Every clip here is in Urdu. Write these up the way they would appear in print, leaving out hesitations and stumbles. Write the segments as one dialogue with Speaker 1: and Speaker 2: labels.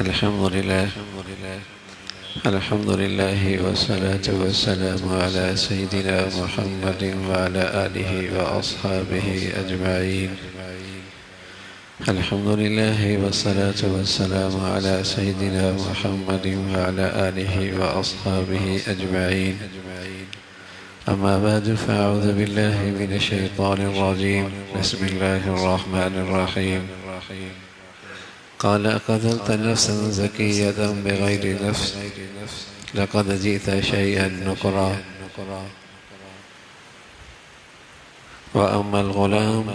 Speaker 1: الحمد لله والصلاة والسلام على سيدنا محمد وعلى آله وأصحابه أجمعين. الحمد لله والصلاة والسلام على سيدنا محمد وعلى آله وأصحابه أجمعين. أما بعد فأعوذ بالله من الشيطان الرجيم. بسم الله الرحمن الرحيم. قال قتلت نفسا زكية بغير نفس لقد جئت شيئا نكرا. وأما الغلام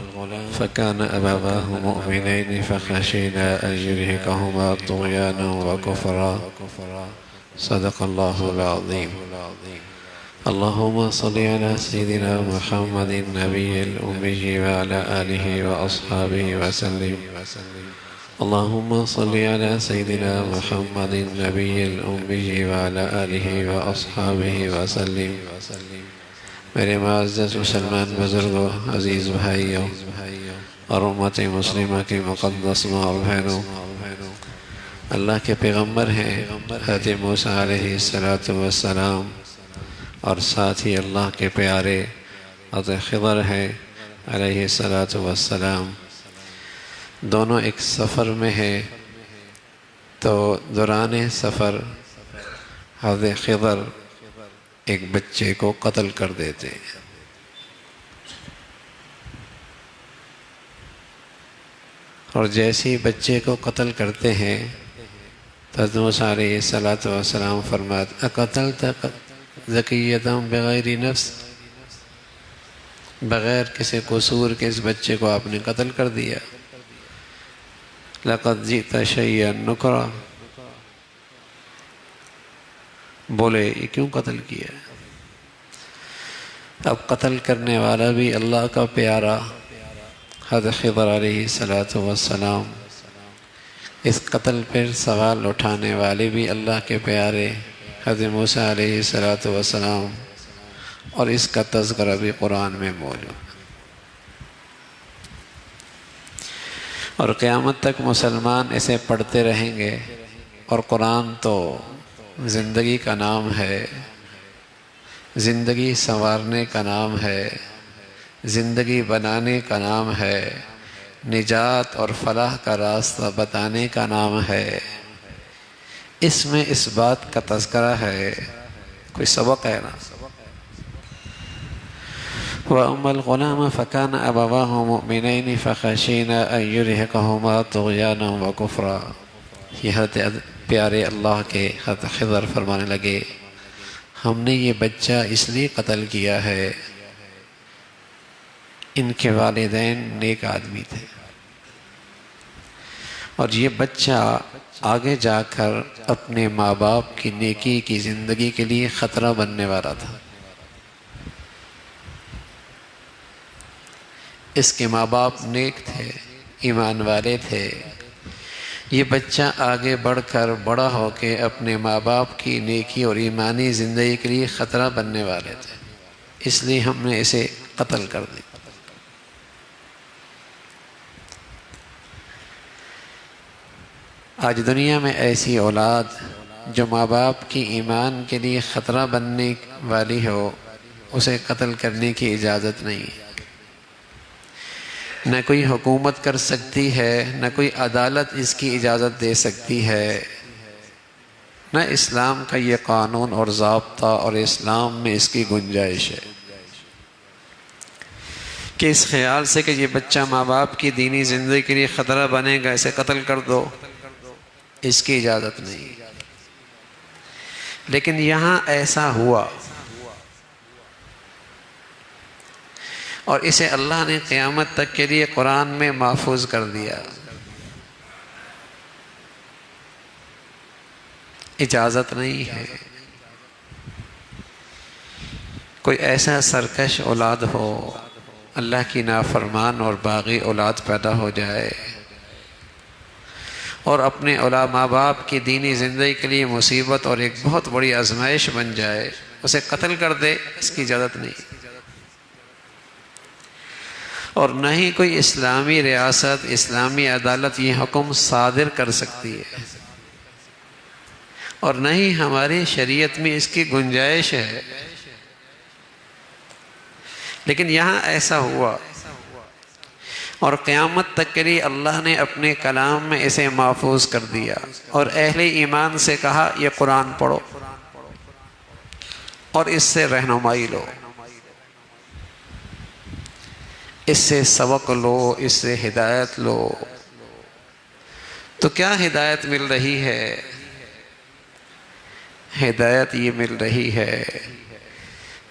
Speaker 1: فكان أبواه مؤمنين فخشينا أن يرهقهما طغيانا وكفرا. صدق الله العظيم. اللهم صل على سيدنا محمد النبي الأمي وعلى آله وأصحابه وسلم. اللهم صل على سيدنا محمد النبي الأمي وعلى آله وأصحابه وسلم. میرے معزز مسلمان بزرگوں، عزیز بھائیوں اور امت مسلمہ کی مقدس ماں اور بہنوں، اللہ کے پیغمبر ہیں حضرت موسیٰ علیہ السلام، اور ساتھ ہی اللہ کے پیارے حضرت خضر ہیں علیہ السلام. دونوں ایک سفر میں ہیں، تو دوران سفر حضرت خضر ایک بچے کو قتل کر دیتے ہیں. اور جیسے ہی بچے کو قتل کرتے ہیں تو حضرت موسیٰ علیہ السلام فرماتے اقتلت زکیۃ بغیر نفس، بغیر کسی قصور کے اس بچے کو آپ نے قتل کر دیا. لقد جئت شیئا نکرا، بولے یہ کیوں قتل کیا؟ اب قتل کرنے والا بھی اللہ کا پیارا حضرت خضر علیہ السلام، اس قتل پر سوال اٹھانے والے بھی اللہ کے پیارے حضرت موسیٰ علیہ السلام، اور اس کا تذکرہ بھی قرآن میں موجود. اور قیامت تک مسلمان اسے پڑھتے رہیں گے. اور قرآن تو زندگی کا نام ہے، زندگی سنوارنے کا نام ہے، زندگی بنانے کا نام ہے، نجات اور فلاح کا راستہ بتانے کا نام ہے. اس میں اس بات کا تذکرہ ہے، کوئی سبق ہے نا. وَأَمَّا الْغُلَامَ فَكَانَ أَبَوَاهُ مُؤْمِنَيْنِ فَخَشِينَا أَن يُرْهِقَهُمَا طُغْيَانًا وَكُفْرًا. یہ حضرت پیارے اللہ کے حضرت خضر فرمانے لگے، ہم نے یہ بچہ اس لیے قتل کیا ہے، ان کے والدین نیک آدمی تھے، اور یہ بچہ آگے جا کر اپنے ماں باپ کی نیکی کی زندگی کے لیے خطرہ بننے والا تھا. اس کے ماں باپ نیک تھے، ایمان والے تھے. یہ بچہ آگے بڑھ کر بڑا ہو کے اپنے ماں باپ کی نیکی اور ایمانی زندگی کے لیے خطرہ بننے والے تھے، اس لیے ہم نے اسے قتل کر دیا. آج دنیا میں ایسی اولاد جو ماں باپ کی ایمان کے لیے خطرہ بننے والی ہو، اسے قتل کرنے کی اجازت نہیں. نہ کوئی حکومت کر سکتی ہے، نہ کوئی عدالت اس کی اجازت دے سکتی ہے، نہ اسلام کا یہ قانون اور ضابطہ اور اسلام میں اس کی گنجائش ہے کہ اس خیال سے کہ یہ بچہ ماں باپ کی دینی زندگی کے لیے خطرہ بنے گا اسے قتل کر دو. اس کی اجازت نہیں. لیکن یہاں ایسا ہوا، اور اسے اللہ نے قیامت تک کے لیے قرآن میں محفوظ کر دیا. اجازت نہیں ہے. کوئی ایسا سرکش اولاد ہو، اللہ کی نافرمان اور باغی اولاد پیدا ہو جائے اور اپنے ماں باپ کی دینی زندگی کے لیے مصیبت اور ایک بہت بڑی آزمائش بن جائے، اسے قتل کر دے، اس کی اجازت نہیں. اور نہ ہی کوئی اسلامی ریاست، اسلامی عدالت یہ حکم صادر کر سکتی ہے. اور نہ ہی ہماری شریعت میں اس کی گنجائش ہے. لیکن یہاں ایسا ہوا اور قیامت تک کے لیے اللہ نے اپنے کلام میں اسے محفوظ کر دیا اور اہل ایمان سے کہا یہ قرآن پڑھو اور اس سے رہنمائی لو، اس سے سبق لو، اس سے ہدایت لو. تو کیا ہدایت مل رہی ہے؟ ہدایت یہ مل رہی ہے،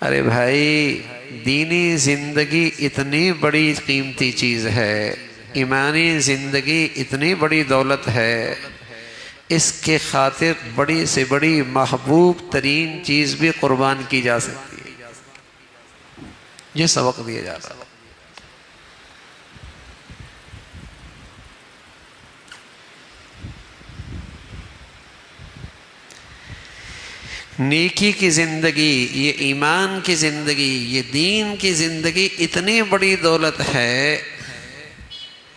Speaker 1: ارے بھائی دینی زندگی اتنی بڑی قیمتی چیز ہے، ایمانی زندگی اتنی بڑی دولت ہے، اس کے خاطر بڑی سے بڑی محبوب ترین چیز بھی قربان کی جا سکتی ہے. یہ سبق دیا جا رہا ہے. نیکی کی زندگی، یہ ایمان کی زندگی، یہ دین کی زندگی اتنی بڑی دولت ہے،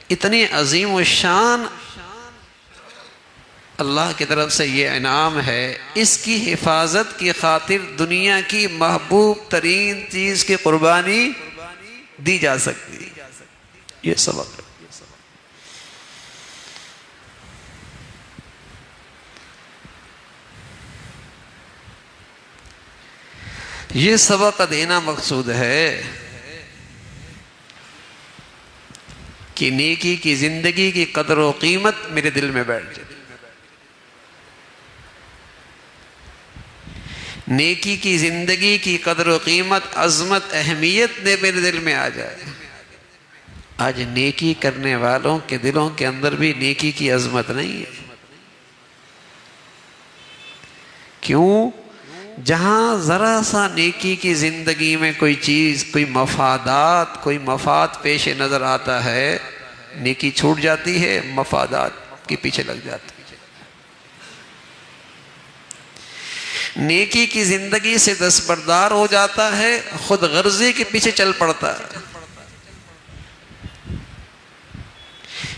Speaker 1: اتنی عظیم الشان اللہ کی طرف سے یہ انعام ہے. اس کی حفاظت کی خاطر دنیا کی محبوب ترین چیز کی قربانی دی جا سکتی. یہ سبق ہے. یہ سبق دینا مقصود ہے کہ نیکی کی زندگی کی قدر و قیمت میرے دل میں بیٹھ جائے. نیکی کی زندگی کی قدر و قیمت، عظمت، اہمیت میرے دل میں آ جائے. آج نیکی کرنے والوں کے دلوں کے اندر بھی نیکی کی عظمت نہیں ہے. کیوں؟ جہاں ذرا سا نیکی کی زندگی میں کوئی چیز، کوئی مفادات، کوئی مفاد پیش نظر آتا ہے، نیکی چھوٹ جاتی ہے، مفادات کے پیچھے لگ جاتی ہے. نیکی کی زندگی سے دستبردار ہو جاتا ہے، خود غرضی کے پیچھے چل پڑتا ہے.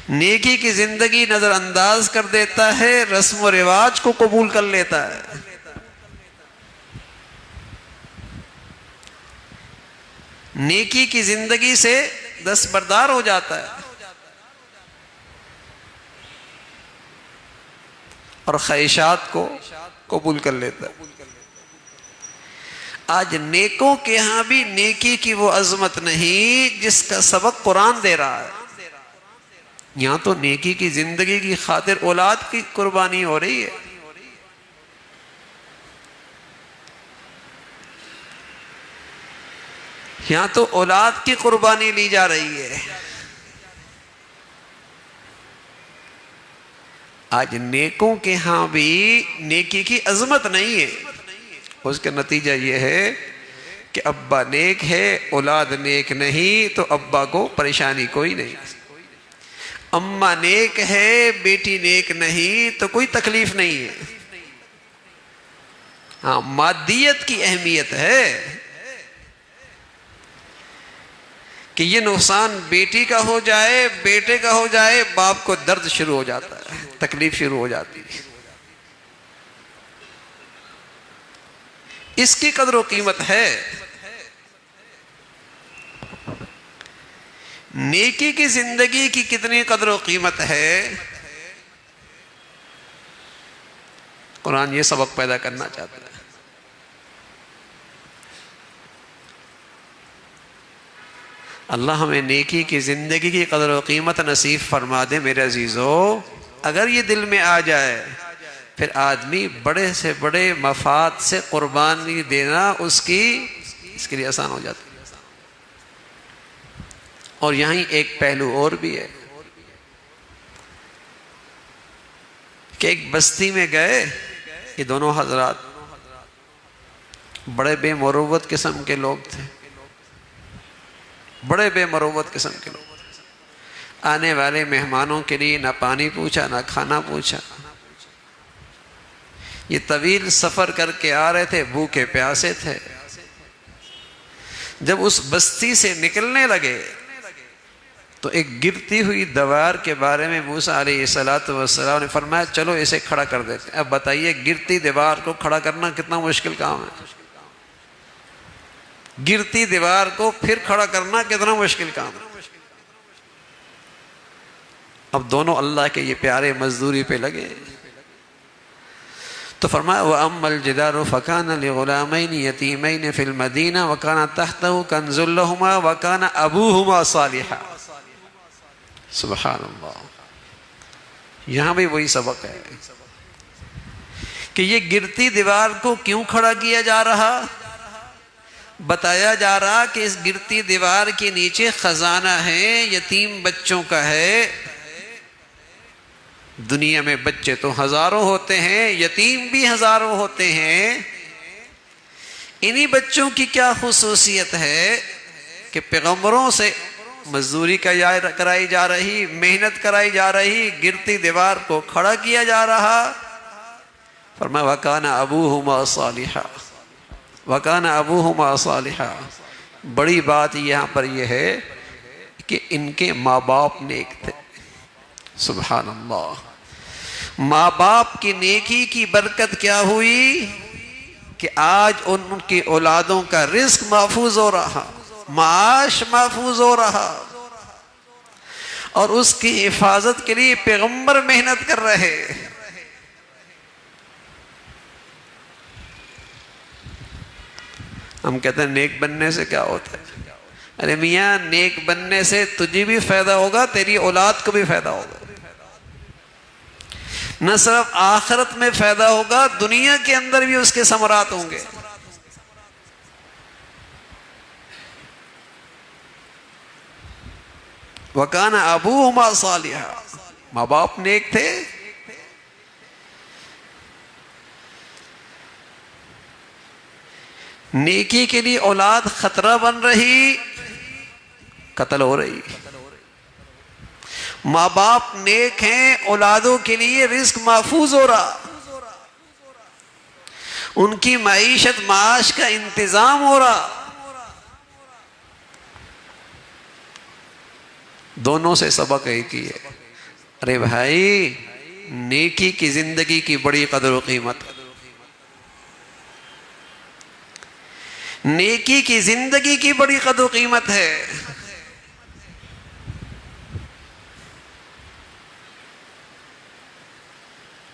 Speaker 1: نیکی کی زندگی نظر انداز کر دیتا ہے، رسم و رواج کو قبول کر لیتا ہے. نیکی کی زندگی سے دستبردار ہو جاتا ہے اور خواہشات کو قبول کر لیتا ہے. آج نیکوں کے ہاں بھی نیکی کی وہ عظمت نہیں جس کا سبق قرآن دے رہا ہے. یہاں تو نیکی کی زندگی کی خاطر اولاد کی قربانی ہو رہی ہے. یہاں تو اولاد کی قربانی لی جا رہی ہے. آج نیکوں کے ہاں بھی نیکی کی عظمت نہیں ہے. اس کا نتیجہ یہ ہے کہ ابا نیک ہے، اولاد نیک نہیں، تو ابا کو پریشانی کوئی نہیں. اماں نیک ہے، بیٹی نیک نہیں، تو کوئی تکلیف نہیں ہے. ہاں، مادیت کی اہمیت ہے کہ یہ نقصان بیٹی کا ہو جائے، بیٹے کا ہو جائے، باپ کو درد شروع ہو جاتا ہے، تکلیف شروع ہو جاتی ہے. اس کی قدر و قیمت ہے. نیکی کی زندگی کی کتنی قدر و قیمت ہے. قرآن یہ سبق پیدا کرنا چاہتا ہے. اللہ ہمیں نیکی کی زندگی کی قدر و قیمت نصیب فرما دے. میرے عزیزو، اگر یہ دل میں آ جائے پھر آدمی بڑے سے بڑے مفاد سے قربانی دینا اس کے لیے آسان ہو جاتا ہے. اور یہیں ایک پہلو اور بھی ہے کہ ایک بستی میں گئے. یہ دونوں حضرات بڑے بے مروت قسم کے لوگ تھے، بڑے بے مروت قسم کے لوگ. آنے والے مہمانوں کے لیے نہ پانی پوچھا، نہ کھانا پوچھا. یہ طویل سفر کر کے آ رہے تھے، بھوکے پیاسے تھے. جب اس بستی سے نکلنے لگے تو ایک گرتی ہوئی دیوار کے بارے میں موسیٰ علیہ السلام نے فرمایا چلو اسے کھڑا کر دیتے ہیں۔ اب بتائیے گرتی دیوار کو کھڑا کرنا کتنا مشکل کام ہے، گرتی دیوار کو پھر کھڑا کرنا کتنا مشکل کام ہے۔ اب دونوں اللہ کے یہ پیارے مزدوری پہ لگے تو فرمایا وَأَمَّا الْجِدَارُ فَكَانَ لِغُلَامَيْنِ يَتِيمَيْنِ فِي الْمَدِينَةِ وَكَانَ تَحْتَهُ كَنْزٌ لَهُمَا وَكَانَ أَبُوهُمَا صَالِحًا۔ سبحان اللہ، یہاں بھی وہی سبق ہے کہ یہ گرتی دیوار کو کیوں کھڑا کیا جا رہا، بتایا جا رہا کہ اس گرتی دیوار کے نیچے خزانہ ہے، یتیم بچوں کا ہے۔ دنیا میں بچے تو ہزاروں ہوتے ہیں، یتیم بھی ہزاروں ہوتے ہیں، انہی بچوں کی کیا خصوصیت ہے کہ پیغمبروں سے مزدوری کرائی جا رہی، محنت کرائی جا رہی، گرتی دیوار کو کھڑا کیا جا رہا۔ فرمایا وَكَانَ أَبُوهُمَا صَالِحًا، وَكَانَ أَبُوهُمَا صَالِحًا۔ بڑی بات یہاں پر یہ ہے کہ ان کے ماں باپ نیک تھے۔ سبحان اللہ، ماں باپ کی نیکی کی برکت کیا ہوئی کہ آج ان کی اولادوں کا رزق محفوظ ہو رہا، معاش محفوظ ہو رہا، اور اس کی حفاظت کے لیے پیغمبر محنت کر رہے۔ ہم کہتے ہیں نیک بننے سے کیا ہوتا ہے؟ ارے میاں، نیک بننے سے تجھے بھی فائدہ ہوگا، تیری اولاد کو بھی فائدہ ہوگا۔ نہ صرف آخرت میں فائدہ ہوگا، دنیا کے اندر بھی اس کے ثمرات ہوں گے۔ وَكَانَ أَبُوهُمَا صَالِحًا، ماں باپ نیک تھے۔ نیکی کے لیے اولاد خطرہ بن رہی، قتل ہو رہی۔ ماں باپ نیک ہیں، اولادوں کے لیے رزق محفوظ ہو رہا، ان کی معیشت معاش کا انتظام ہو رہا۔ دونوں سے سبق ایک ہی ہے، ارے بھائی نیکی کی زندگی کی بڑی قدر و قیمت ہے، نیکی کی زندگی کی بڑی قدر و قیمت ہے۔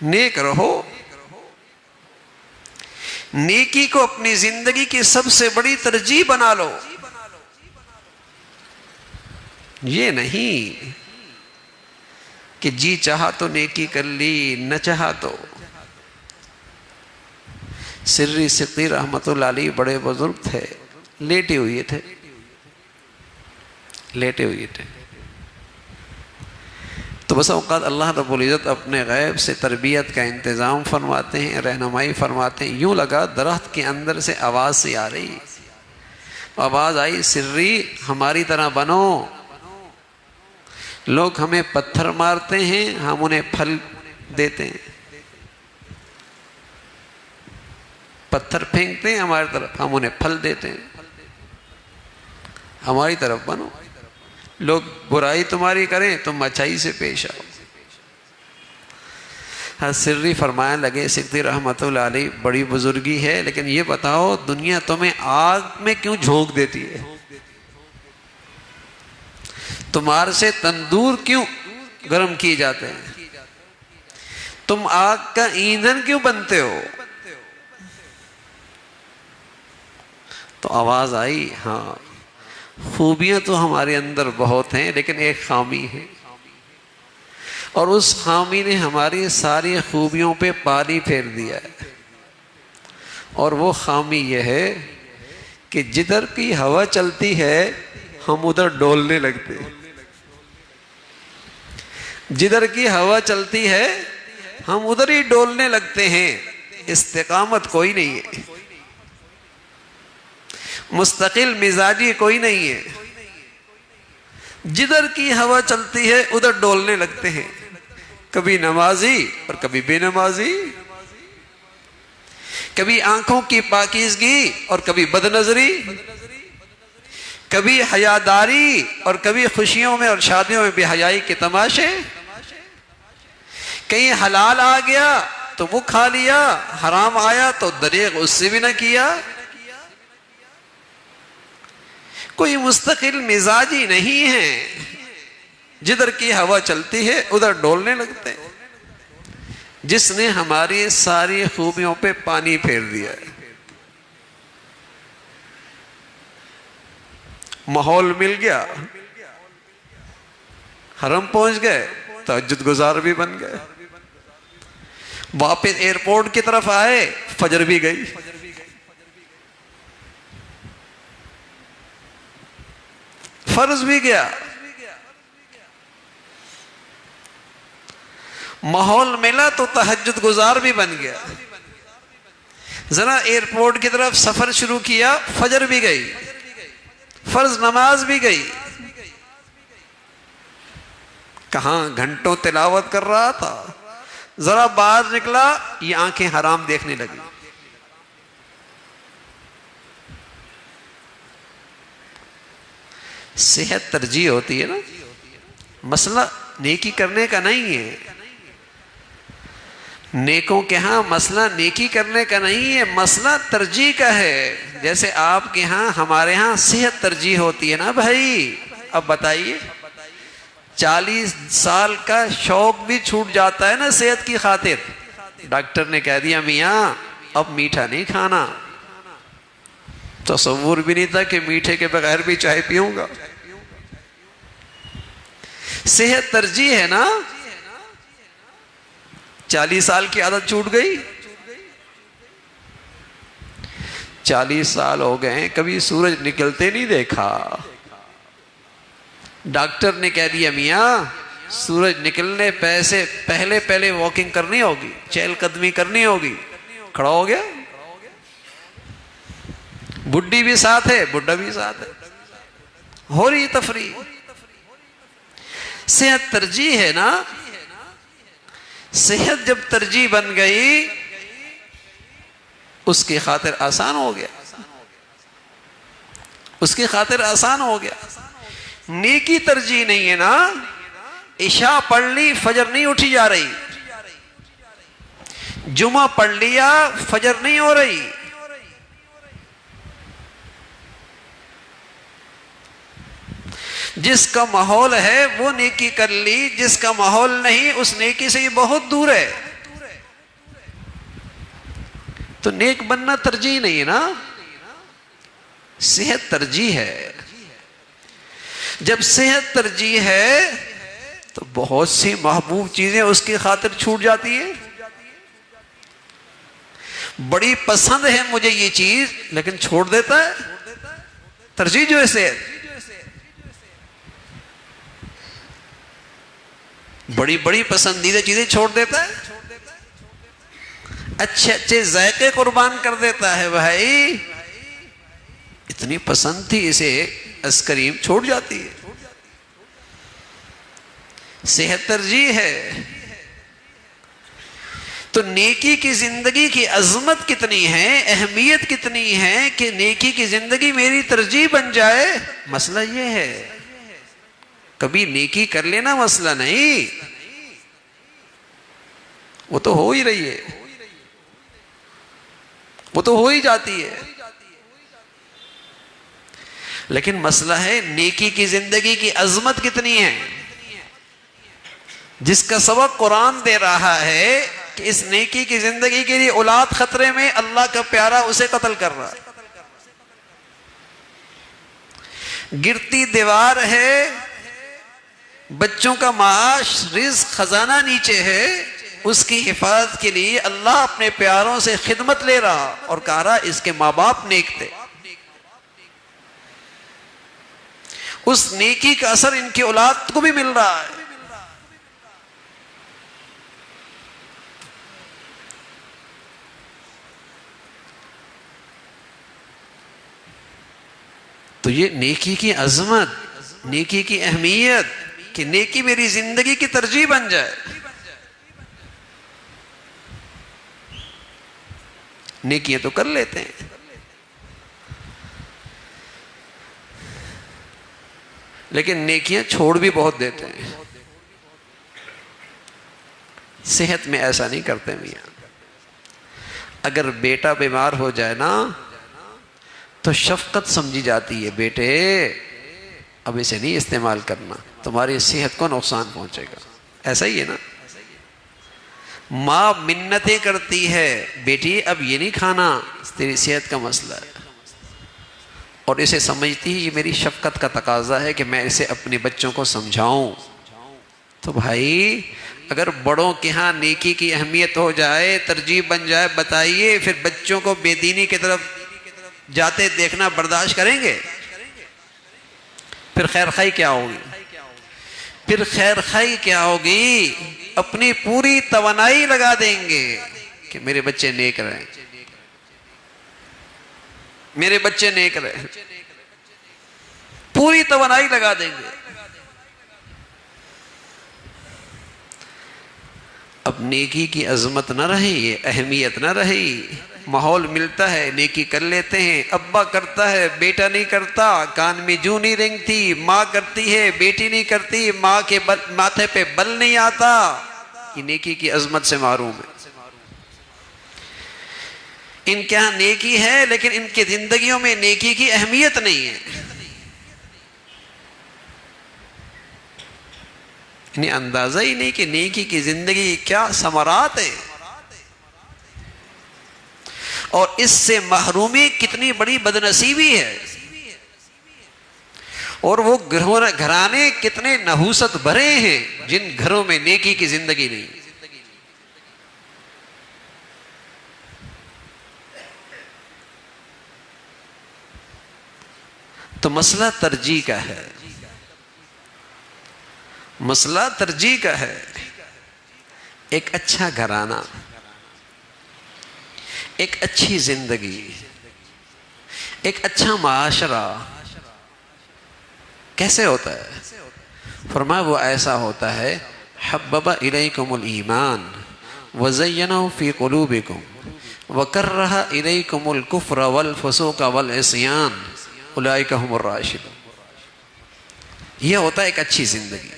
Speaker 1: نیک رہو، نیکی کو اپنی زندگی کی سب سے بڑی ترجیح بنا لو۔ یہ نہیں کہ جی چاہا تو نیکی کر لی، نہ چاہا تو۔ سری سقطی رحمت اللہ علیہ بڑے بزرگ تھے، لیٹے ہوئے تھے، تو بس اوقات اللہ رب العزت اپنے غیب سے تربیت کا انتظام فرماتے ہیں، رہنمائی فرماتے ہیں۔ یوں لگا درخت کے اندر سے آواز سی آ رہی، آواز آئی سری ہماری طرح بنو، لوگ ہمیں پتھر مارتے ہیں، ہم انہیں پھل دیتے ہیں، پتھر پھینکتے ہیں ہماری طرف، ہم انہیں پھل دیتے ہیں، ہماری طرف بنو، لوگ برائی تمہاری کریں تم اچھائی سے پیش آؤ۔ حضرت سری فرمانے لگے، سقطی رحمت اللہ علیہ بڑی بزرگی ہے، لیکن یہ بتاؤ دنیا تمہیں آگ میں کیوں جھونک دیتی ہے؟ تمہارے سے تندور کیوں گرم کیے جاتے ہیں؟ تم آگ کا ایندھن کیوں بنتے ہو؟ تو آواز آئی، ہاں خوبیاں تو ہمارے اندر بہت ہیں، لیکن ایک خامی ہے، اور اس خامی نے ہماری ساری خوبیوں پہ پانی پھیر دیا ہے، اور وہ خامی یہ ہے کہ جدھر کی ہوا چلتی ہے ہم ادھر ڈولنے لگتے ہیں، جدھر کی ہوا چلتی ہے ہم ادھر ہی ڈولنے لگتے ہیں، استقامت کوئی نہیں ہے، مستقل مزاجی کوئی نہیں ہے، جدھر کی ہوا چلتی ہے ادھر ڈولنے لگتے ہیں، کبھی نمازی اور کبھی بے نمازی، کبھی آنکھوں کی پاکیزگی اور کبھی بد نظری، کبھی حیاداری اور کبھی خوشیوں میں اور شادیوں میں بے حیائی کے تماشے. کہیں حلال آ گیا تو وہ کھا لیا، حرام آیا تو دریغ اس سے بھی نہ کیا. کوئی مستقل مزاجی نہیں ہے، جدھر کی ہوا چلتی ہے ادھر ڈولنے لگتے ہیں. جس نے ہماری ساری خوبیوں پہ پانی پھیر دیا ہے. ماحول مل گیا، حرم پہنچ گئے، تہجد گزار بھی بن گئے. واپس ایئرپورٹ کی طرف آئے، فجر بھی گئی. فرض بھی گیا. ماحول ملا تو تہجد گزار بھی بن گیا. ذرا ایئرپورٹ کی طرف سفر شروع کیا، فجر بھی گئی، فرض نماز بھی گئی. کہاں گھنٹوں تلاوت کر رہا تھا، ذرا باہر نکلا، یہ آنکھیں حرام دیکھنے لگی. صحت ترجیح ہوتی ہے نا. مسئلہ نیکی کرنے کا نہیں ہے. نیکوں کے ہاں مسئلہ نیکی کرنے کا نہیں ہے، مسئلہ ترجیح کا ہے. جیسے آپ کے ہاں ہمارے ہاں صحت ترجیح ہوتی ہے نا بھائی. اب بتائیے 40 سال کا شوق بھی چھوٹ جاتا ہے نا صحت کی خاطر. ڈاکٹر نے کہہ دیا میاں اب میٹھا نہیں کھانا. تصور بھی نہیں تھا کہ میٹھے کے بغیر بھی چائے پیوں گا. صحت ترجیح ہے نا. 40 سال کی عادت چھوٹ گئی. 40 سال ہو گئے کبھی سورج نکلتے نہیں دیکھا. ڈاکٹر نے کہہ دیا میاں سورج نکلنے پہلے واکنگ کرنی ہوگی، چہل قدمی کرنی ہوگی. کھڑا ہو گیا. بڈھی بھی ساتھ ہے، بڈھا بھی ساتھ ہے، ہو رہی تفریح. صحت ترجیح ہے نا. صحت جب ترجیح بن گئی اس کی خاطر آسان ہو گیا، اس کی خاطر آسان ہو گیا. نیکی ترجیح نہیں ہے نا. عشاء پڑھ لی، فجر نہیں اٹھی جا رہی. جمعہ پڑھ لیا، فجر نہیں ہو رہی. جس کا ماحول ہے وہ نیکی کر لی، جس کا ماحول نہیں اس نیکی سے یہ بہت دور ہے. تو نیک بننا ترجیح نہیں ہے نا، صحت ترجیح ہے. جب صحت ترجیح ہے تو بہت سی محبوب چیزیں اس کی خاطر چھوٹ جاتی ہیں. بڑی پسند ہے مجھے یہ چیز لیکن چھوڑ دیتا ہے. ترجیح جو ہے صحت. بڑی پسندیدہ چیزیں چھوڑ دیتا ہے، اچھے ذائقے قربان کر دیتا ہے. بھائی اتنی پسند تھی اسے آئس کریم چھوڑ جاتی ہے. صحت ترجیح ہے. تو نیکی کی زندگی کی عظمت کتنی ہے، اہمیت کتنی ہے کہ نیکی کی زندگی میری ترجیح بن جائے. مسئلہ یہ ہے کبھی نیکی کر لینا مسئلہ نہیں، وہ تو ہو ہی رہی ہے، وہ تو ہو ہی جاتی ہے. لیکن مسئلہ ہے نیکی کی زندگی کی عظمت کتنی ہے، جس کا سبق قرآن دے رہا ہے کہ اس نیکی کی زندگی کے لیے اولاد خطرے میں، اللہ کا پیارا اسے قتل کر رہا ہے. گرتی دیوار ہے، بچوں کا معاش رزق خزانہ نیچے ہے، اس کی حفاظت کے لیے اللہ اپنے پیاروں سے خدمت لے رہا اور کہہ رہا اس کے ماں باپ نیک تھے. اس نیکی کا اثر ان کی اولاد کو بھی مل رہا ہے. تو یہ نیکی کی عظمت، نیکی کی اہمیت کہ نیکی میری زندگی کی ترجیح بن جائے. نیکیاں تو کر لیتے ہیں لیکن نیکیاں چھوڑ بھی بہت دیتے ہیں. صحت میں ایسا نہیں کرتے میاں. اگر بیٹا بیمار ہو جائے نا تو شفقت سمجھی جاتی ہے، بیٹے اب اسے نہیں استعمال کرنا، تمہاری صحت کو نقصان پہنچے گا. ایسا ہی ہے نا. ماں منتیں کرتی ہے، بیٹی اب یہ نہیں کھانا، تیری صحت کا مسئلہ ہے، اور اسے سمجھتی ہے یہ میری شفقت کا تقاضا ہے کہ میں اسے اپنے بچوں کو سمجھاؤں. تو بھائی اگر بڑوں کے ہاں نیکی کی اہمیت ہو جائے، ترجیح بن جائے، بتائیے پھر بچوں کو بے دینی کی طرف جاتے دیکھنا برداشت کریں گے؟ پھر خیر خواہی کیا ہوگی؟ پھر خیر خواہی کیا ہوگی؟ اپنی پوری توانائی لگا دیں گے کہ میرے بچے نیک رہیں، میرے بچے نیک رہیں، پوری توانائی لگا دیں گے. اب نیکی کی عظمت نہ رہی، اہمیت نہ رہی. ماحول ملتا ہے نیکی کر لیتے ہیں، ابا کرتا ہے بیٹا نہیں کرتا، کان میں جوں نہیں رینگتی، ماں کرتی ہے بیٹی نہیں کرتی، ماں کے ماتھے پہ بل نہیں آتا. یہ نیکی کی عظمت سے محروم ہے. ان کے ہاں نیکی ہے لیکن ان کی زندگیوں میں نیکی کی اہمیت نہیں ہے. انہیں اندازہ ہی نہیں کہ نیکی کی زندگی کیا ثمرات ہیں، اور اس سے محرومی کتنی بڑی بدنصیبی ہے، اور وہ گھرانے کتنے نحوست بھرے ہیں جن گھروں میں نیکی کی زندگی نہیں. تو مسئلہ ترجیح کا ہے، مسئلہ ترجیح کا ہے. ایک اچھا گھرانہ، ایک اچھی زندگی، ایک اچھا معاشرہ کیسے ہوتا ہے؟ فرمایا وہ ایسا ہوتا ہے حبب الیکم الایمان وزینہ فی قلوبکم وکرہ الیکم الکفر والفسوق والعصیان اولئک هم الراشدون. یہ ہوتا ہے ایک اچھی زندگی،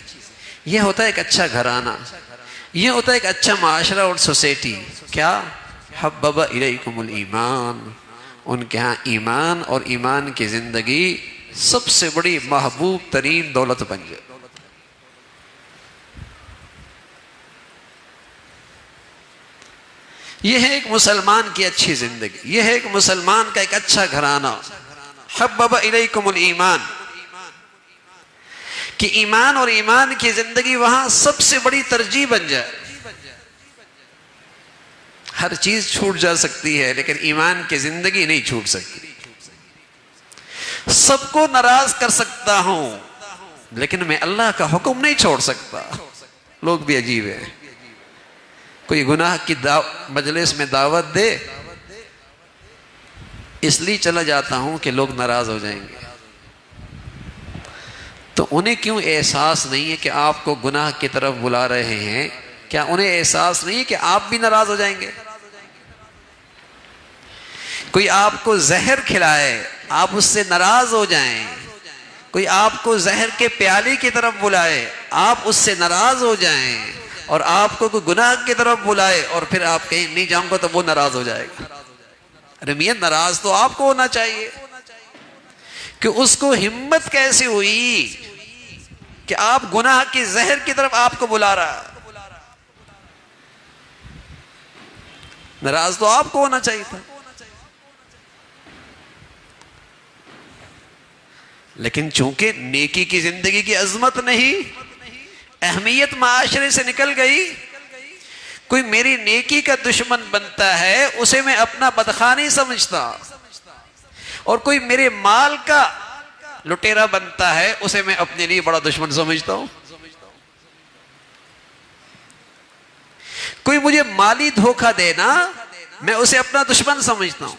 Speaker 1: یہ ہوتا ہے ایک اچھا گھرانہ، یہ ہوتا ہے ایک اچھا معاشرہ اور سوسائٹی. کیا؟ حبب الیکم الایمان. ان کے ہاں ایمان اور ایمان کی زندگی سب سے بڑی محبوب ترین دولت بن جائے. یہ ہے ایک مسلمان کی اچھی زندگی، یہ ہے ایک مسلمان کا ایک اچھا گھرانہ. حبب الیکم الایمان، کہ ایمان اور ایمان کی زندگی وہاں سب سے بڑی ترجیح بن جائے. ہر چیز چھوٹ جا سکتی ہے لیکن ایمان کی زندگی نہیں چھوٹ سکتی. سب کو ناراض کر سکتا ہوں لیکن میں اللہ کا حکم نہیں چھوڑ سکتا. لوگ بھی عجیب ہیں، کوئی گناہ کی مجلس میں دعوت دے، اس لیے چلا جاتا ہوں کہ لوگ ناراض ہو جائیں گے. تو انہیں کیوں احساس نہیں ہے کہ آپ کو گناہ کی طرف بلا رہے ہیں؟ کیا انہیں احساس نہیں ہے کہ آپ بھی ناراض ہو جائیں گے؟ کوئی آپ کو زہر کھلائے، آپ اس سے ناراض ہو جائیں، کوئی آپ کو زہر کے پیالے کی طرف بلائے، آپ اس سے ناراض ہو جائیں، اور آپ کو کوئی گناہ کی طرف بلائے اور پھر آپ کہیں نہیں جاؤں گا تو وہ ناراض ہو جائے گا. ارے میاں ناراض تو آپ کو ہونا چاہیے کہ اس کو ہمت کیسے ہوئی کہ آپ گناہ کی زہر کی طرف آپ کو بلا رہا. ناراض تو آپ کو ہونا چاہیے تھا. لیکن چونکہ نیکی کی زندگی کی عظمت نہیں، اہمیت معاشرے سے نکل گئی، کوئی میری نیکی کا دشمن بنتا ہے اسے میں اپنا بدخواہ نہیں سمجھتا، اور کوئی میرے مال کا لٹیرا بنتا ہے اسے میں اپنے لیے بڑا دشمن سمجھتا ہوں. کوئی مجھے مالی دھوکہ دینا میں اسے اپنا دشمن سمجھتا ہوں،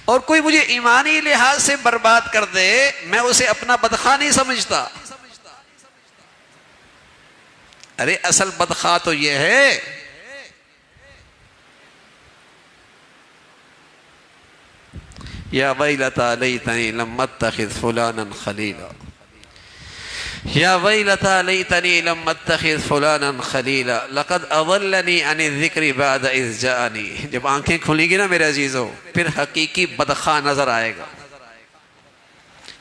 Speaker 1: اور کوئی مجھے ایمانی لحاظ سے برباد کر دے میں اسے اپنا بدخواہ نہیں سمجھتا. ارے اصل بدخواہ تو یہ ہے یا ویلتی لیتنی لم اتخذ فلانا خلیلا. یا ویلتا لیتنی لم اتخذ فلانا خلیلا لقد اضلنی عن الذکر بعد اذ جاءنی. جب آنکھیں کھلیں گی نا میرے عزیزو، پھر حقیقی بدخواہ نظر آئے گا،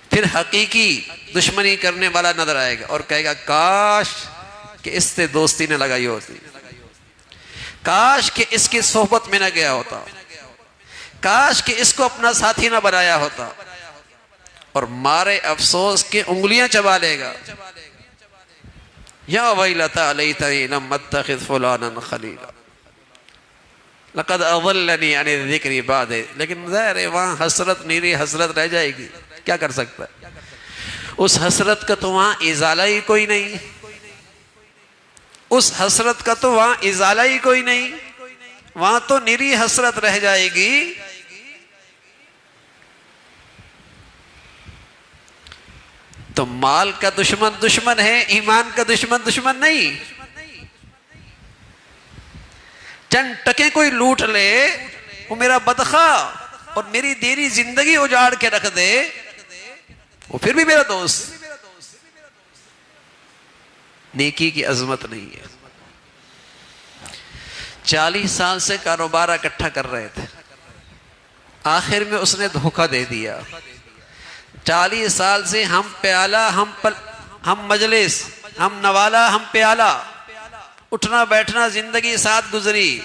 Speaker 1: پھر حقیقی دشمنی کرنے والا نظر آئے گا، اور کہے گا کاش کہ اس سے دوستی نہ لگائی ہوتی، کاش کہ اس کی صحبت میں نہ گیا ہوتا، کاش کہ اس کو اپنا ساتھی نہ بنایا ہوتا، اور مارے افسوس کے انگلیاں چبا لے گا. یا ویلتا لیتنی لم اتخذ فلانا خلیلا لقد اضلنی عن الذکر بعد. لیکن ظاہر ہے وہاں حسرت، نیری حسرت رہ جائے گی، کیا کر سکتا ہے؟ اس حسرت کا تو وہاں ازالہ ہی کوئی نہیں، اس حسرت کا تو وہاں ازالہ ہی کوئی نہیں، وہاں تو نیری حسرت رہ جائے گی. تو مال کا دشمن دشمن ہے، ایمان کا دشمن دشمن نہیں. چند ٹکے کوئی لوٹ لے، وہ میرا بدخواہ اور میری دیری زندگی اجاڑ کے رکھ دے، وہ پھر بھی میرا دوست. نیکی کی عظمت نہیں ہے. 40 سال سے کاروبار اکٹھا کر رہے تھے، آخر میں اس نے دھوکہ دے دیا. 40 سال سے ہم پیالہ ہم مجلس، ہم نوالا ہم پیالہ، اٹھنا بیٹھنا زندگی ساتھ گزری.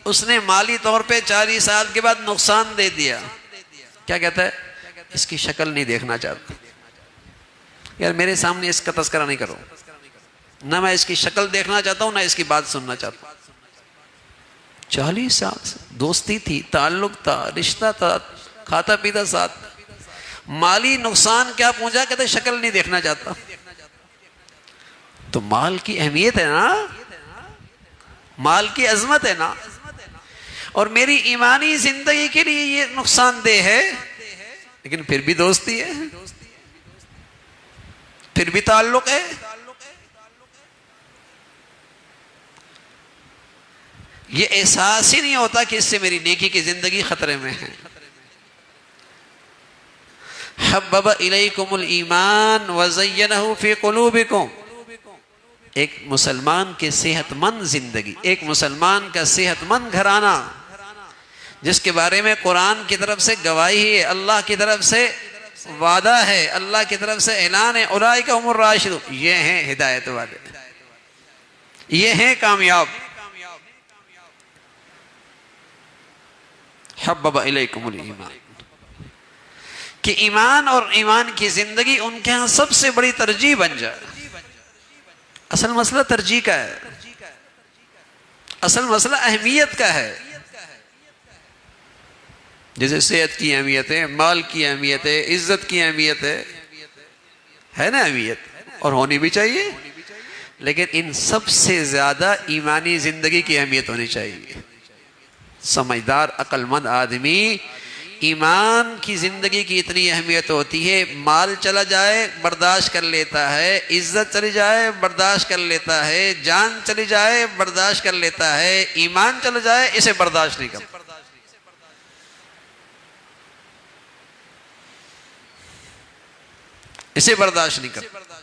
Speaker 1: اس نے مالی طور پہ 40 سال کے بعد نقصان دے دیا. کیا کہتا ہے؟ اس کی شکل نہیں دیکھنا چاہتا. یار میرے سامنے اس کا تذکرہ نہیں کرو، نہ میں اس کی شکل دیکھنا چاہتا ہوں، نہ اس کی بات سننا چاہتا ہوں. 40 سال سے دوستی تھی، تعلق تھا، رشتہ تھا، کھاتا پیتا ساتھ. مالی نقصان کیا پہنچا؟ کہتے شکل نہیں دیکھنا چاہتا. تو مال کی اہمیت ہے نا، مال کی عظمت ہے نا. اور میری ایمانی زندگی کے لیے یہ نقصان دہ ہے، لیکن پھر بھی دوستی ہے، پھر بھی تعلق ہے. یہ احساس ہی نہیں ہوتا کہ اس سے میری نیکی کی زندگی خطرے میں ہے. حبب الیکم الایمان وزینہ فی قلوبکم. ایک مسلمان کی صحت مند زندگی، ایک مسلمان کا صحت مند گھرانہ، جس کے بارے میں قرآن کی طرف سے گواہی ہے، اللہ کی طرف سے وعدہ ہے، اللہ کی طرف سے اعلان ہے، اولئک هم الراشدون. یہ ہیں ہدایت والے، یہ ہیں کامیاب. حبب الیکم الایمان، کہ ایمان اور ایمان کی زندگی ان کے ہاں سب سے بڑی ترجیح بن جائے. اصل مسئلہ ترجیح کا ہے، اصل مسئلہ اہمیت کا ہے. جیسے صحت کی اہمیت ہے، مال کی اہمیت ہے، عزت کی اہمیت ہے نا اہمیت، اور ہونی بھی چاہیے. لیکن ان سب سے زیادہ ایمانی زندگی کی اہمیت ہونی چاہیے. سمجھدار عقل مند آدمی ایمان کی زندگی کی اتنی اہمیت ہوتی ہے، مال چلا جائے برداشت کر لیتا ہے، عزت چلی جائے برداشت کر لیتا ہے، جان چلی جائے برداشت کر لیتا ہے، ایمان چلا جائے اسے برداشت نہیں کرتا. اسے برداشت نہیں کرتا.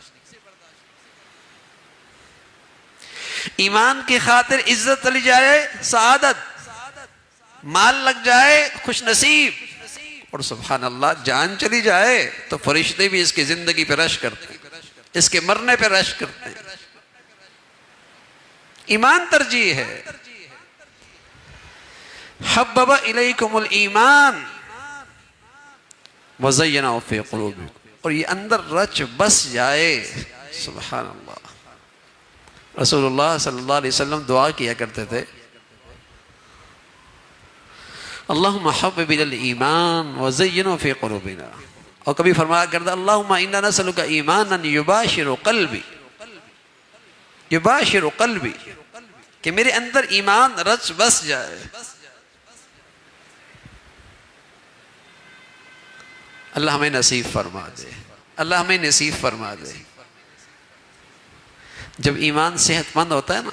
Speaker 1: ایمان کی خاطر عزت چلی جائے سعادت، مال لگ جائے خوش نصیب، اور سبحان اللہ جان چلی جائے تو فرشتے بھی اس کی زندگی پہ رش کرتے ہیں، اس کے مرنے پہ رش کرتے ہیں. ایمان ترجیح ہے. حبب الیکم الایمان وزینہ فی قلوبکم، اور یہ اندر رچ بس جائے. سبحان اللہ. رسول اللہ صلی اللہ علیہ وسلم دعا کیا کرتے تھے، اللہم حبب الایمان وزینہ فی قلوبنا. اور کبھی فرمایا کرتا اللہم انا نسألک ایمانا یباشر قلبی، یباشر قلبی، کہ میرے اندر ایمان رچ بس جائے. اللہ ہمیں نصیب فرما دے، اللہ ہمیں نصیب فرما دے. جب ایمان صحت مند ہوتا ہے نا،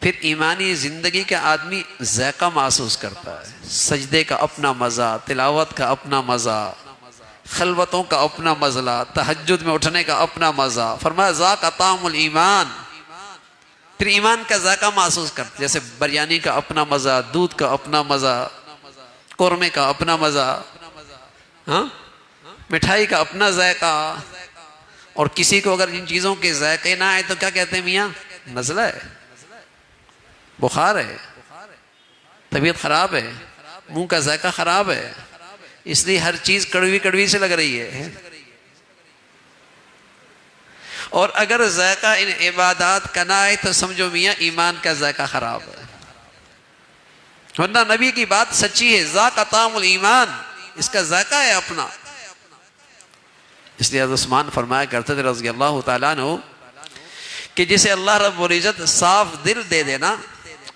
Speaker 1: پھر ایمانی زندگی کا آدمی ذائقہ محسوس کرتا ہے. سجدے کا اپنا مزہ، تلاوت کا اپنا مزہ، خلوتوں کا اپنا مزہ، تہجد میں اٹھنے کا اپنا مزہ. فرمایا ذاق طعم الایمان، پھر ایمان کا ذائقہ محسوس کرتے. جیسے بریانی کا اپنا مزہ، دودھ کا اپنا مزہ، قورمے کا اپنا مزہ، ہاں مٹھائی کا اپنا ذائقہ. اور کسی کو اگر ان چیزوں کے ذائقے نہ آئے تو کیا کہتے ہیں؟ میاں نزلہ ہے، بخار ہے، طبیعت خراب ہے، منہ کا ذائقہ خراب ہے، اس لیے ہر چیز کڑوی کڑوی سے لگ رہی ہے. اور اگر ذائقہ ان عبادات کا نہ آئے تو سمجھو میاں ایمان کا ذائقہ خراب ہے. ورنہ نبی کی بات سچی ہے، ذاق طعم الایمان، اس کا ذائقہ ہے اپنا. اس لیے حضرت عثمان فرمایا کرتے تھے رضی اللہ تعالیٰ عنہ کہ جسے اللہ رب العزت صاف دل دے دے نا،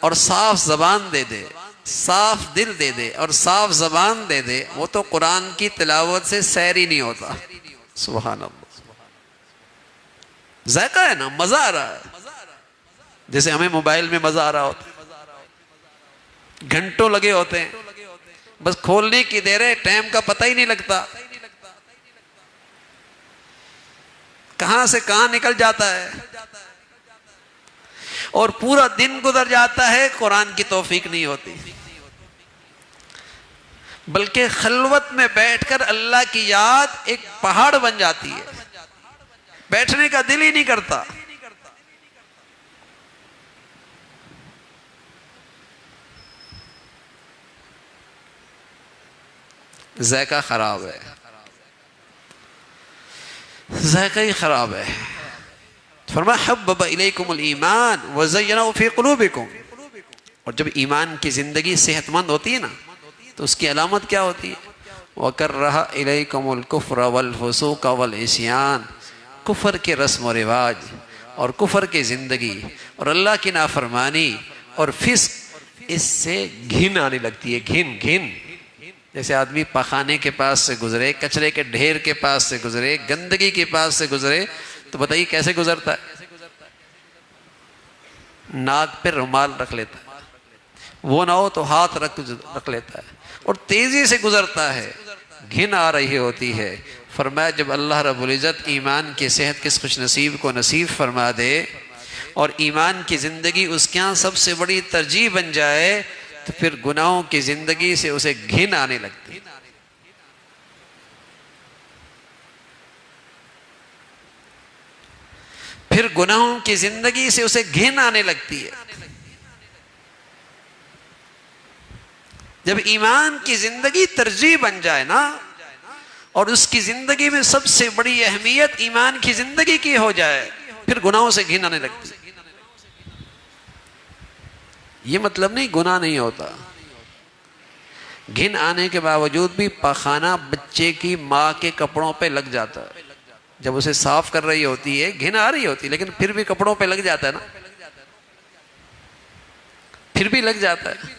Speaker 1: اور صاف زبان دے دے، صاف دل دے دے اور صاف زبان دے دے، وہ تو قرآن کی تلاوت سے سیر ہی نہیں ہوتا. سبحان اللہ. ذائقہ ہے نا، مزہ آ رہا ہے. جیسے ہمیں موبائل میں مزہ آ رہا ہوتا ہے، گھنٹوں لگے ہوتے ہیں، بس کھولنے کی دیر ہے، ٹائم کا پتہ ہی نہیں لگتا، کہاں سے کہاں نکل جاتا ہے، اور پورا دن گزر جاتا ہے، قرآن کی توفیق نہیں ہوتی. بلکہ خلوت میں بیٹھ کر اللہ کی یاد ایک پہاڑ بن جاتی ہے، بیٹھنے کا دل ہی نہیں کرتا. ذائقہ خراب ہے، ذائقہ ہی خراب ہے. فرمایا حبب الیکم الایمان وزینہ فی قلوبکم. اور جب ایمان کی زندگی صحت مند ہوتی ہے نا تو اس کی علامت کیا ہوتی ہے؟ وَكَرَّهَ إِلَيْكُمُ الْكُفْرَ وَالْفُسُوقَ وَالْعِصْيَانَ. کفر کے رسم و رواج اور کفر کی زندگی اور اللہ کی نافرمانی اور فسق، اس سے گھن آنے لگتی ہے. گھن گھن. جیسے آدمی پخانے کے پاس سے گزرے، کچرے کے ڈھیر کے پاس سے گزرے، گندگی کے پاس سے گزرے، تو بتائیے کیسے گزرتا ہے؟ ناک پہ رومال رکھ لیتا ہے، وہ نہ ہو تو ہاتھ رکھ لیتا ہے، اور تیزی سے گزرتا ہے. گھن آ رہی ہوتی ہے. فرمایا جب اللہ رب العزت ایمان کی صحت کس خوش نصیب کو نصیب فرما دے اور ایمان کی زندگی اس کے ہاں سب سے بڑی ترجیح بن جائے تو پھر گناہوں کی زندگی سے اسے گھن آنے لگتی. پھر گناہوں کی زندگی سے اسے گھن آنے لگتی ہے. جب ایمان کی زندگی ترجیح بن جائے نا، اور اس کی زندگی میں سب سے بڑی اہمیت ایمان کی زندگی کی ہو جائے، پھر گناہوں سے گھن آنے لگتی. یہ مطلب نہیں گناہ نہیں ہوتا، گھن آنے کے باوجود بھی پخانہ بچے کی ماں کے کپڑوں پہ لگ جاتا ہے. جب اسے صاف کر رہی ہوتی ہے گھن آ رہی ہوتی ہے، لیکن پھر بھی کپڑوں پہ لگ جاتا ہے نا، پھر بھی لگ جاتا ہے.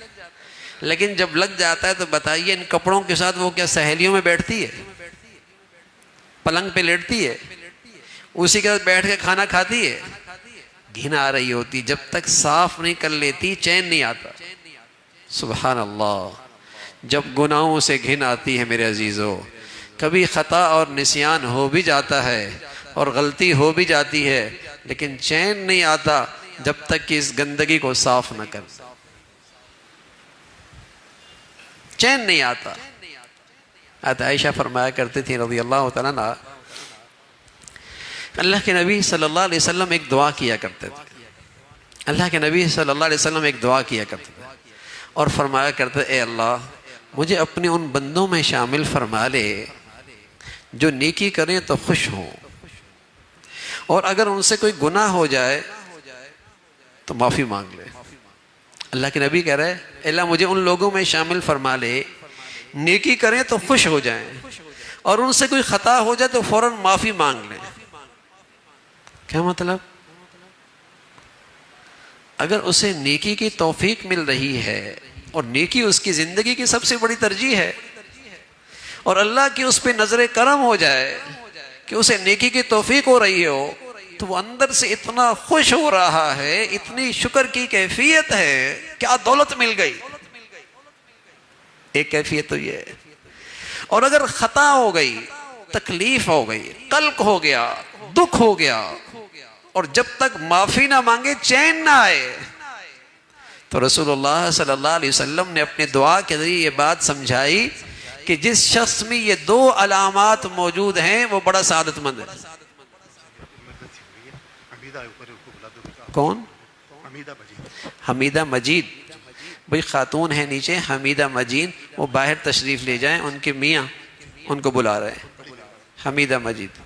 Speaker 1: لیکن جب لگ جاتا ہے تو بتائیے ان کپڑوں کے ساتھ وہ کیا سہیلیوں میں بیٹھتی ہے، پلنگ پہ لیٹتی ہے، اسی کے ساتھ بیٹھ کے کھانا کھاتی ہے؟ گھن آ رہی ہوتی. جب تک صاف نہیں کر لیتی چین نہیں آتا. سبحان اللہ. جب گناہوں سے گھن آتی ہے میرے عزیزو، کبھی خطا اور نسیان ہو بھی جاتا ہے اور غلطی ہو بھی جاتی ہے، لیکن چین نہیں آتا جب تک کہ اس گندگی کو صاف نہ کر. چین نہیں آتا. عائشہ فرمایا کرتی تھی رضی اللہ تعالیٰ عنہ، اللہ کے نبی صلی اللہ علیہ وسلم ایک دعا کیا کرتے تھے. اللہ کے نبی صلی اللہ علیہ وسلم ایک دعا کیا کرتے تھے اور فرمایا کرتے، اے اللہ مجھے اپنے ان بندوں میں شامل فرما لے جو نیکی کریں تو خوش ہوں، اور اگر ان سے کوئی گناہ ہو جائے تو معافی مانگ لے. اللہ کے نبی کہہ رہے اے اللہ مجھے ان لوگوں میں شامل فرما لے، نیکی کریں تو خوش ہو جائیں، اور ان سے کوئی خطا ہو جائے تو فوراً معافی مانگ لیں. کیا مطلب؟ اگر اسے نیکی کی توفیق مل رہی ہے اور نیکی اس کی زندگی کی سب سے بڑی ترجیح ہے، اور اللہ کی اس پہ نظر کرم ہو جائے کہ اسے نیکی کی توفیق ہو رہی ہو، تو وہ اندر سے اتنا خوش ہو رہا ہے، اتنی شکر کی کیفیت ہے، کیا دولت مل گئی. ایک کیفیت تو یہ ہے. اور اگر خطا ہو گئی تکلیف ہو گئی، قلق ہو گیا، دکھ ہو گیا، اور جب تک معافی نہ مانگے چین نہ آئے، تو رسول اللہ صلی اللہ علیہ وسلم نے اپنے دعا کے ذریعے یہ بات سمجھائی کہ جس شخص میں یہ دو علامات موجود ہیں وہ بڑا سعادت مند ہے۔ کون؟ حمیدہ مجید، بھئی خاتون ہے نیچے، حمیدہ مجید، وہ باہر تشریف لے جائیں، ان کے میاں ان کو بلا رہے ہیں، حمیدہ مجید۔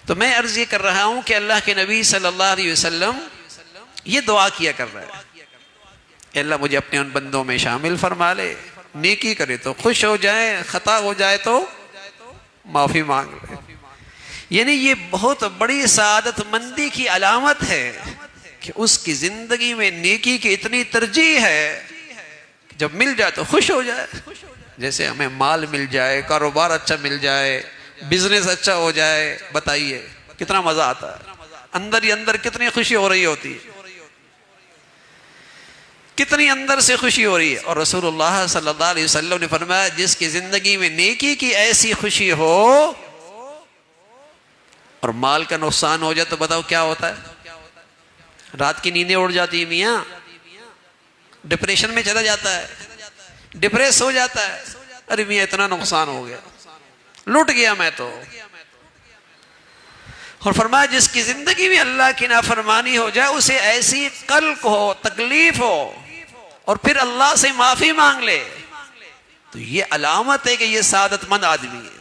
Speaker 1: تو میں عرض یہ کر رہا ہوں کہ اللہ کے نبی صلی اللہ علیہ وسلم یہ دعا کیا کر رہے ہیں کہ اللہ مجھے اپنے ان بندوں میں شامل فرما لے، نیکی کرے تو خوش ہو جائے، خطا ہو جائے تو معافی مانگ لے۔ یعنی یہ بہت بڑی سعادت مندی کی علامت ہے کہ اس کی زندگی میں نیکی کی اتنی ترجیح ہے، جب مل جائے تو خوش ہو جائے۔ جیسے ہمیں مال مل جائے، کاروبار اچھا مل جائے، بزنس اچھا ہو جائے، بتائیے کتنا مزہ آتا ہے، اندر ہی اندر کتنی خوشی ہو رہی ہوتی ہے، کتنی اندر سے خوشی ہو رہی ہے۔ اور رسول اللہ صلی اللہ علیہ وسلم نے فرمایا جس کی زندگی میں نیکی کی ایسی خوشی ہو اور مال کا نقصان ہو جائے تو بتاؤ کیا ہوتا ہے؟ رات کی نیندیں اڑ جاتی ہیں میاں، ڈپریشن میں چلا جاتا ہے، ڈپریس ہو جاتا ہے، ارے میاں اتنا نقصان ہو گیا، لٹ گیا میں تو۔ اور فرمایا جس کی زندگی میں اللہ کی نافرمانی ہو جائے اسے ایسی قلق ہو، تکلیف ہو، اور پھر اللہ سے معافی مانگ لے، تو یہ علامت ہے کہ یہ سعادت مند آدمی ہے۔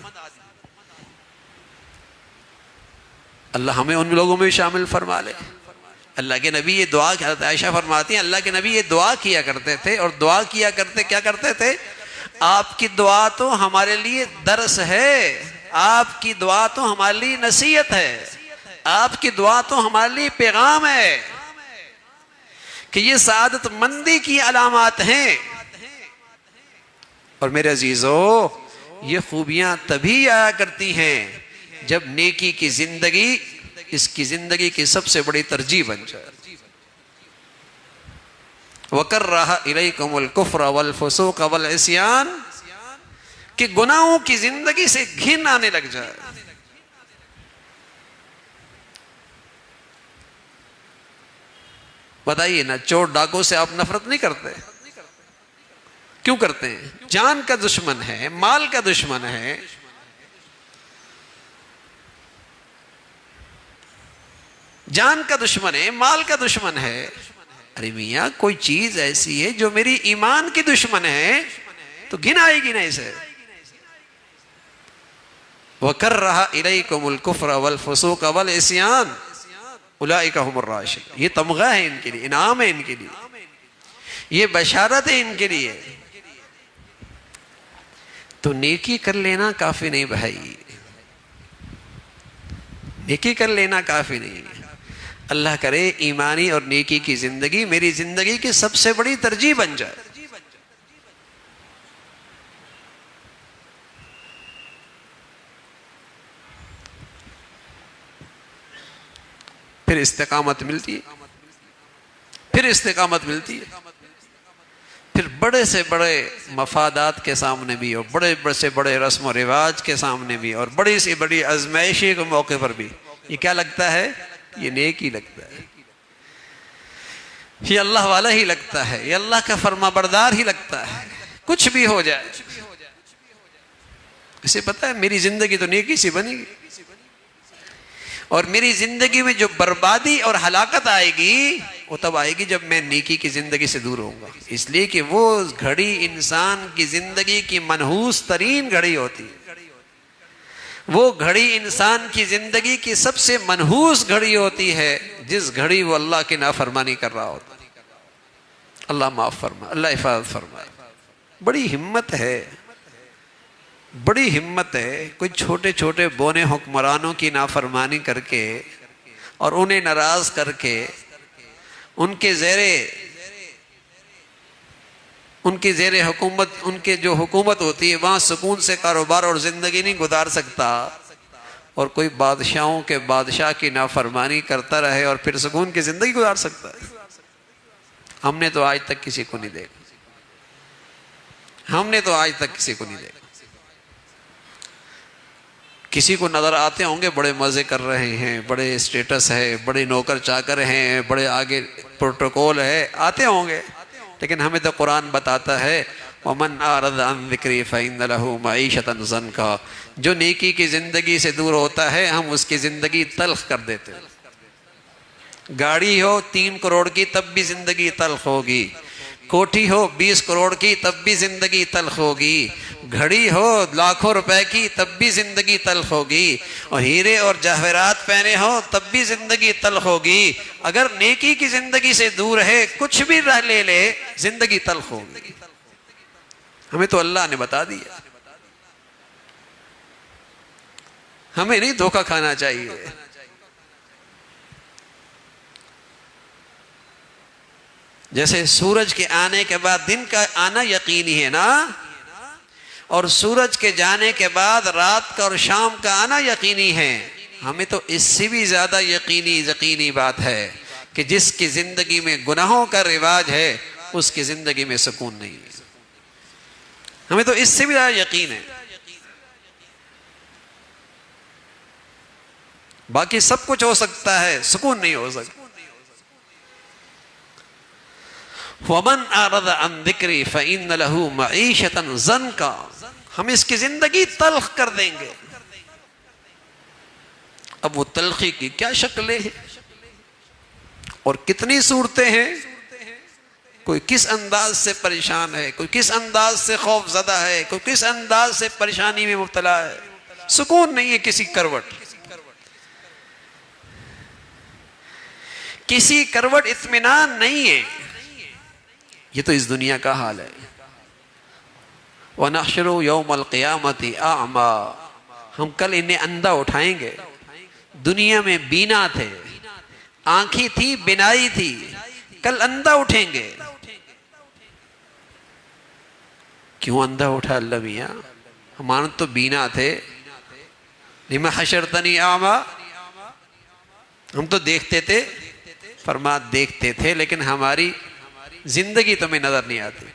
Speaker 1: اللہ ہمیں ان لوگوں میں شامل فرما لے۔ اللہ کے نبی یہ دعا، حضرت عائشہ فرماتی ہیں اللہ کے نبی یہ دعا کیا کرتے تھے، اور دعا کیا کرتے کیا کرتے تھے؟ آپ کی دعا تو ہمارے لیے درس ہے، آپ کی دعا تو ہمارے لیے نصیحت ہے، آپ کی دعا تو ہمارے لیے پیغام ہے کہ یہ سعادت مندی کی علامات ہیں۔ اور میرے عزیزو، یہ خوبیاں تبھی آیا کرتی ہیں جب نیکی کی زندگی اس کی زندگی کی سب سے بڑی ترجیح بن جائے۔ وَكَرَّهَ إِلَيْكُمُ الْكُفْرَ وَالْفُسُوقَ وَالْعِصْيَانَ، کہ گناہوں کی زندگی سے گھن آنے لگ جائے۔ بتائیے نا، چور ڈاکو سے آپ نفرت نہیں کرتے؟ کیوں کرتے ہیں؟ جان کا دشمن ہے، مال کا دشمن ہے۔ جان کا دشمن ہے، مال کا دشمن ہے۔ ارے میاں کوئی چیز ایسی ہے جو میری ایمان کی دشمن ہے تو گھن آئے گی نا اسے۔ وَكَرَّهَ إِلَيْكُمُ الْكُفْرَ وَالْفُسُوقَ وَالْعِصْيَانَ أُولَئِكَ هُمُ الرَّاشِدُونَ، یہ تمغہ ہے ان کے لیے، انعام ہے ان کے لیے، یہ بشارت ہے ان کے لیے۔ تو نیکی کر لینا کافی نہیں بھائی، نیکی کر لینا کافی نہیں۔ اللہ کرے ایمانی اور نیکی کی زندگی میری زندگی کی سب سے بڑی ترجیح بن جائے۔ پھر استقامت ملتی ہے، پھر استقامت ملتی ہے، پھر بڑے سے بڑے مفادات کے سامنے بھی، اور بڑے سے بڑے رسم و رواج کے سامنے بھی، اور بڑی سے بڑی آزمائشی کے موقع پر بھی یہ کیا لگتا ہے؟ یہ نیکی لگتا ہے، یہ اللہ والا ہی لگتا ہے، یہ اللہ کا فرما بردار ہی لگتا ہے، کچھ بھی ہو جائے۔ اسے پتہ ہے میری زندگی تو نیکی سے بنی گی، اور میری زندگی میں جو بربادی اور ہلاکت آئے گی وہ تب آئے گی جب میں نیکی کی زندگی سے دور ہوں گا۔ اس لیے کہ وہ گھڑی انسان کی زندگی کی منحوس ترین گھڑی ہوتی ہے، وہ گھڑی انسان کی زندگی کی سب سے منحوس گھڑی ہوتی ہے جس گھڑی وہ اللہ کی نافرمانی کر رہا ہوتا۔ اللہ معاف فرمائے، اللہ حفاظت فرمائے۔ بڑی ہمت ہے، بڑی ہمت ہے، کوئی چھوٹے چھوٹے بونے حکمرانوں کی نافرمانی کر کے اور انہیں ناراض کر کے ان کے زیر حکومت، ان کے جو حکومت ہوتی ہے وہاں سکون سے کاروبار اور زندگی نہیں گزار سکتا، اور کوئی بادشاہوں کے بادشاہ کی نافرمانی کرتا رہے اور پھر سکون کی زندگی گزار سکتا ہے؟ ہم نے تو آج تک کسی کو نہیں دیکھا، ہم نے تو آج تک کسی کو نہیں دیکھا۔ کسی کو نظر آتے ہوں گے بڑے مزے کر رہے ہیں، بڑے اسٹیٹس ہے، بڑے نوکر چاکر ہیں، بڑے آگے پروٹوکول ہے، آتے ہوں گے، لیکن ہمیں تو قرآن بتاتا ہے وَمَنْ أَعْرَضَ عَنْ ذِكْرِي فَإِنَّ لَهُ مَعِيشَةً ضَنْكًا، جو نیکی کی زندگی سے دور ہوتا ہے ہم اس کی زندگی تلخ کر دیتے ہیں۔ گاڑی ہو 3 کروڑ کی تب بھی زندگی تلخ ہوگی، کوٹھی ہو 20 کروڑ کی تب بھی زندگی تلخ ہوگی، گھڑی ہو لاکھوں روپے کی تب بھی زندگی تلخ ہوگی، اور ہیرے اور جواہرات پہنے ہو تب بھی زندگی تلخ ہوگی۔ اگر نیکی کی زندگی سے دور ہے کچھ بھی رہ لے لے زندگی تلخ ہوگی۔ ہمیں تو اللہ نے بتا دیا، ہمیں نہیں دھوکہ کھانا چاہیے۔ جیسے سورج کے آنے کے بعد دن کا آنا یقینی ہے نا، اور سورج کے جانے کے بعد رات کا اور شام کا آنا یقینی ہے، ہمیں تو اس سے بھی زیادہ یقینی بات ہے کہ جس کی زندگی میں گناہوں کا رواج ہے اس کی زندگی میں سکون نہیں ہے۔ ہمیں تو اس سے بھی زیادہ یقین ہے، باقی سب کچھ ہو سکتا ہے، سکون نہیں ہو سکتا۔ وَمَنْ أَعْرَضَ عَنْ ذِكْرِي فَإِنَّ لَهُ مَعِيشَةً ضَنْكًا، ہم اس کی زندگی تلخ کر دیں گے۔ اب وہ تلخی کی کیا شکلیں ہیں اور کتنی صورتیں ہیں، کوئی کس انداز سے پریشان ہے، کوئی کس انداز سے خوف زدہ ہے، کوئی کس انداز سے پریشانی میں مبتلا ہے، سکون نہیں ہے کسی کروٹ، کسی کروٹ اطمینان نہیں ہے۔ یہ تو اس دنیا کا حال ہے۔ وَنَحْشُرُ يَوْمَ الْقِيَامَةِ أَعْمَى، ہم کل انہیں اندھا اٹھائیں گے۔ دنیا میں بینا تھے، آنکھی تھی، بینائی تھی، کل اندھا اٹھیں گے۔ کیوں اندھا اٹھا اللہ میاں؟ ہمارا تو بینا تھے۔ لِمَ حَشَرْتَنِي أَعْمَى، ہم تو دیکھتے تھے، فرما دیکھتے تھے لیکن ہماری زندگی تمہیں نظر نہیں آتی،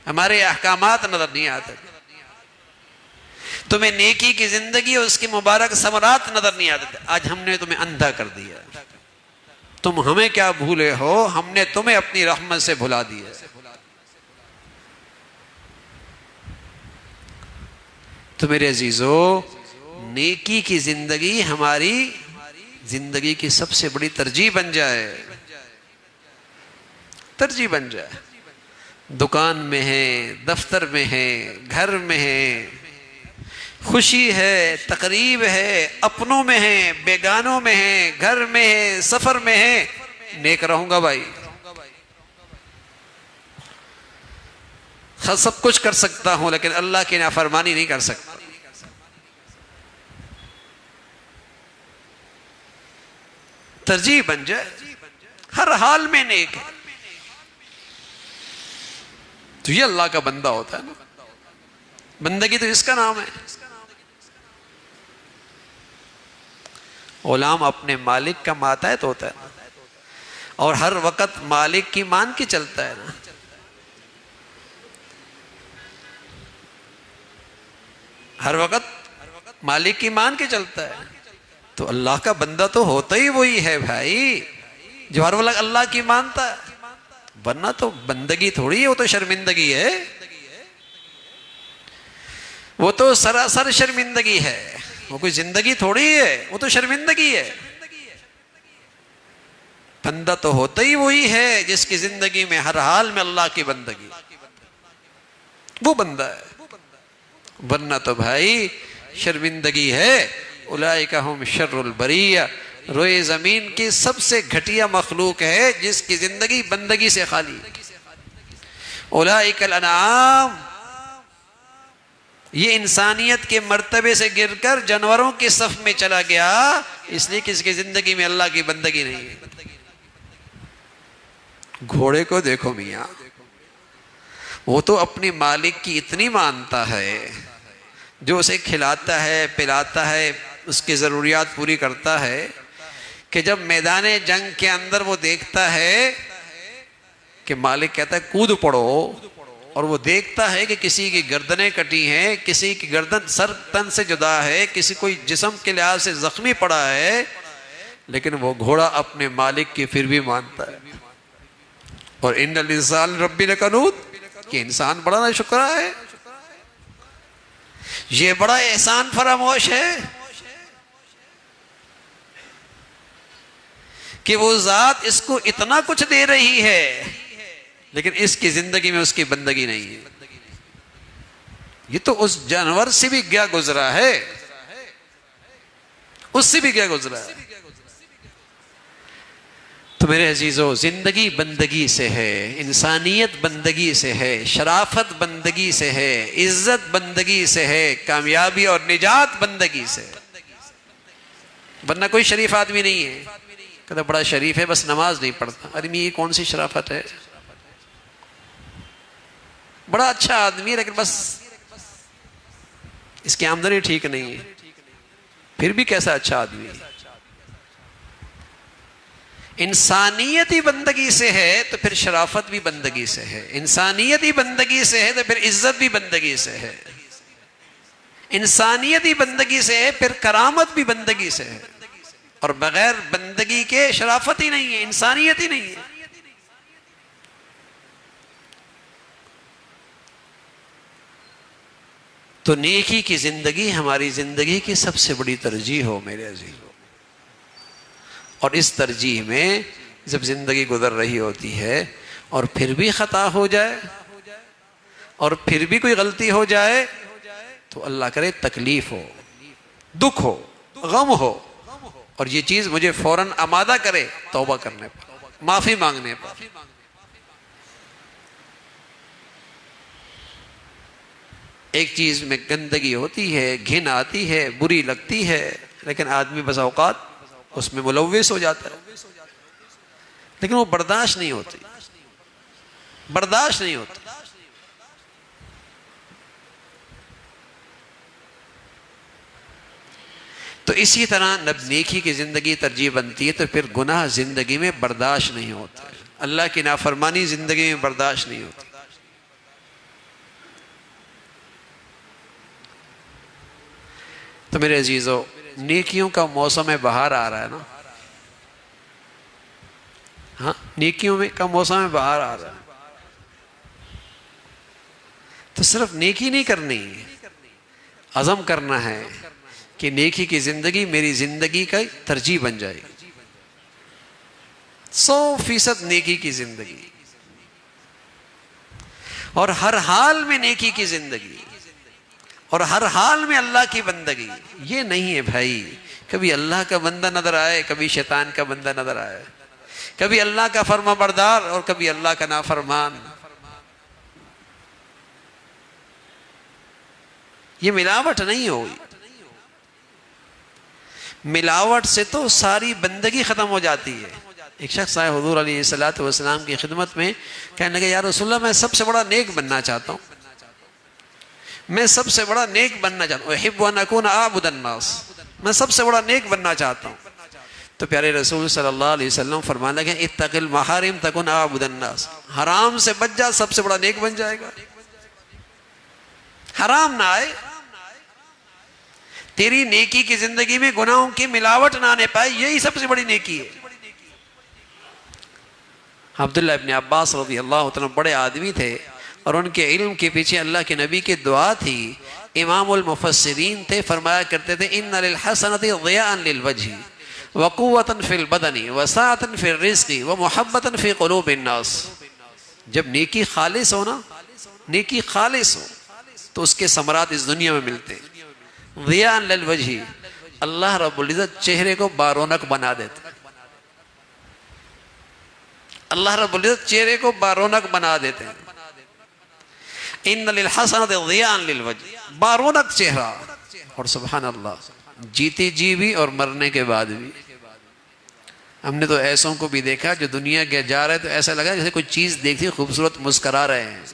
Speaker 1: ہمارے احکامات نظر نہیں آتے، تمہیں نیکی کی زندگی اور اس کی مبارک ثمرات نظر نہیں آتے۔ آج ہم نے تمہیں اندھا کر دیا، تم ہمیں کیا بھولے ہو، ہم نے تمہیں اپنی رحمت سے بھلا دیا۔ تو میرے عزیزو، نیکی کی زندگی ہماری زندگی کی سب سے بڑی ترجیح بن جائے، ترجیح بن جائے۔ دکان میں ہے، دفتر میں ہے، گھر میں ہے، خوشی ہے، تقریب ہے، اپنوں میں ہے، بیگانوں میں ہے، گھر میں ہے، سفر میں ہے، نیک رہوں گا بھائی، سب کچھ کر سکتا ہوں لیکن اللہ کی نافرمانی نہیں کر سکتا۔ ترجیح بن جائے، ہر حال میں نیک ہے، تو یہ اللہ کا بندہ ہوتا ہے نا، بندگی تو اس کا نام ہے۔ غلام اپنے مالک کا ماتحت ہوتا ہے اور ہر وقت مالک کی مان کے چلتا ہے نا۔ ہر وقت مالک کی مان کے چلتا ہے، تو اللہ کا بندہ تو ہوتا ہی وہی ہے بھائی جو ہر وقت اللہ کی مانتا ہے، ورنہ تو بندگی تھوڑی ہے، وہ تو شرمندگی ہے، وہ تو سراسر شرمندگی ہے، وہ کوئی زندگی تھوڑی ہے، وہ تو شرمندگی ہے۔ بندہ تو ہوتا ہی وہی ہے جس کی زندگی میں ہر حال میں اللہ کی بندگی، وہ بندہ ہے، ورنہ تو بھائی شرمندگی ہے۔ اولئک ہم شر البریہ، روئے زمین کی سب سے گھٹیا مخلوق ہے جس کی زندگی بندگی سے خالی۔ اولئک الانعام، یہ انسانیت کے مرتبے سے گر کر جانوروں کے صف میں چلا گیا، اس لیے کہ اس کی زندگی میں اللہ کی بندگی نہیں ہے۔ گھوڑے کو دیکھو میاں، وہ تو اپنی مالک کی اتنی مانتا ہے، جو اسے کھلاتا ہے، پلاتا ہے، اس کی ضروریات پوری کرتا ہے، کہ جب میدان جنگ کے اندر وہ دیکھتا ہے کہ مالک کہتا ہے کود پڑو، اور وہ دیکھتا ہے کہ کسی کی گردنیں کٹی ہیں، کسی کی گردن سر تن سے جدا ہے، کسی کوئی جسم کے لحاظ سے زخمی پڑا ہے، لیکن وہ گھوڑا اپنے مالک کی پھر بھی مانتا ہے. اور ان الانسان ربی لکنود، کہ انسان بڑا نا شکرا ہے، یہ بڑا احسان فراموش ہے کہ وہ ذات اس کو اتنا کچھ دے رہی ہے لیکن اس کی زندگی میں اس کی بندگی نہیں ہے. یہ تو اس جانور سے بھی کیا گزرا ہے، اس سے بھی کیا گزرا ہے. تو میرے عزیزو، زندگی بندگی سے ہے، انسانیت بندگی سے ہے، شرافت بندگی سے ہے، عزت بندگی سے ہے، کامیابی اور نجات بندگی سے ہے. ورنہ کوئی شریف آدمی نہیں ہے کہتا بڑا شریف ہے بس نماز نہیں پڑھتا. ارے یہ کون سی شرافت ہے؟ بڑا اچھا آدمی ہے لیکن بس اس کی آمدنی ٹھیک نہیں ہے، پھر بھی کیسا اچھا آدمی ہے. انسانیت ہی بندگی سے ہے تو پھر شرافت بھی بندگی سے ہے، انسانیت ہی بندگی سے ہے تو پھر عزت بھی بندگی سے ہے، انسانیت ہی بندگی سے ہے پھر کرامت بھی بندگی سے ہے. اور بغیر بندگی کے شرافت ہی نہیں ہے، انسانیت ہی نہیں ہے. تو نیکی کی زندگی ہماری زندگی کی سب سے بڑی ترجیح ہو میرے عزیزو. اور اس ترجیح میں جب زندگی گزر رہی ہوتی ہے اور پھر بھی خطا ہو جائے اور پھر بھی کوئی غلطی ہو جائے تو اللہ کرے تکلیف ہو، دکھ ہو، غم ہو، اور یہ چیز مجھے فوراً آمادہ کرے توبہ کرنے پر، معافی مانگنے پر. ایک چیز میں گندگی ہوتی ہے، گھن آتی ہے، بری لگتی ہے، لیکن آدمی بس اوقات اس میں ملوث ہو جاتا ہے، لیکن وہ برداشت نہیں ہوتی، برداشت نہیں ہوتی. تو اسی طرح جب نیکی کی زندگی ترجیح بنتی ہے تو پھر گناہ زندگی میں برداشت نہیں ہوتا، اللہ کی نافرمانی زندگی میں برداشت نہیں ہوتی. تو میرے عزیزو، نیکیوں کا موسم بہار آ رہا ہے نا، ہاں نیکیوں میں کا موسم بہار آ رہا ہے. تو صرف نیکی نہیں کرنی، عزم کرنا ہے کہ نیکی کی زندگی میری زندگی کا ترجیح بن جائے گی. 100% نیکی کی زندگی، اور ہر حال میں نیکی کی زندگی، اور ہر حال میں اللہ کی بندگی. یہ نہیں ہے بھائی کبھی اللہ کا بندہ نظر آئے، کبھی شیطان کا بندہ نظر آئے، کبھی اللہ کا فرما بردار اور کبھی اللہ کا نافرمان. یہ ملاوٹ نہیں ہوئی، ملاوٹ سے تو ساری بندگی ختم ہو جاتی ہے. ایک شخص آئے حضور علیہ السلام کی خدمت میں، کہنے لگے یا رسول اللہ میں سب سے بڑا نیک بننا چاہتا ہوں، میں سب سے بڑا نیک بننا چاہتا ہوں، احب ان اکون اعبد الناس، میں سب سے بڑا نیک بننا چاہتا ہوں. تو پیارے رسول صلی اللہ علیہ وسلم فرمانے لگے اتق المحارم تکن اعبد الناس، حرام سے بچ جا سب سے بڑا نیک بن جائے گا. حرام نہ آئے، تیری نیکی کی زندگی میں گناہوں کی ملاوٹ نہ آنے پائے، یہی سب سے بڑی نیکی ہے. عبداللہ ابن عباس رضی اللہ عنہ بڑے آدمی تھے اور ان کے علم کے پیچھے اللہ کے نبی کی دعا تھی. امام المفسرین تھے، فرمایا کرتے تھے ان للحسنۃ ضیاء للوجہ وقوۃ فی البدن وسعۃ فی الرزق ومحبۃ فی قلوب الناس. جب نیکی خالص ہو نا، نیکی خالص ہو تو اس کے ثمرات اس دنیا میں ملتے ہیں. ضیاء للوجہ، اللہ رب العزت چہرے کو بارونق بنا دیتے، اللہ رب العزت چہرے کو بارونق بنا دیتے ہیں. ان للحسنۃ ضیاء للوجہ، بارونق چہرہ. اور سبحان اللہ، جیتے جی بھی اور مرنے کے بعد بھی. ہم نے تو ایسوں کو بھی دیکھا جو دنیا کے جا رہے تو ایسا لگا جیسے کوئی چیز دیکھتی خوبصورت مسکرا رہے ہیں.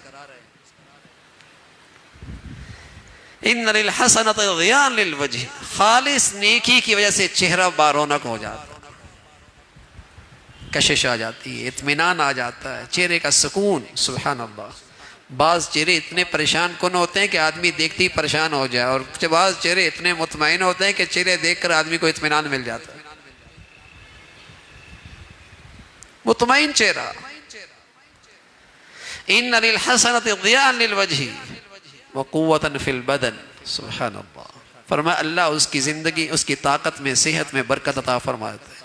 Speaker 1: ان للحسنۃ ضیاء للوجہ، خالص نیکی کی وجہ سے چہرہ بارونق ہو جاتا ہے، کشش آ جاتی ہے، اطمینان آ جاتا ہے، چہرے کا سکون. سبحان اللہ، بعض چہرے اتنے پریشان کن ہوتے ہیں کہ آدمی دیکھتے ہی پریشان ہو جائے، اور بعض چہرے اتنے مطمئن ہوتے ہیں کہ چہرے دیکھ کر آدمی کو اطمینان مل جاتا ہے۔ مطمئن چہرہ، ان للحسنۃ ضیاء للوجہ وقوۃ فی البدن، سبحان اللہ۔ فرمایا اللہ اس کی زندگی، اس کی طاقت میں، صحت میں برکت عطا فرماتا ہے۔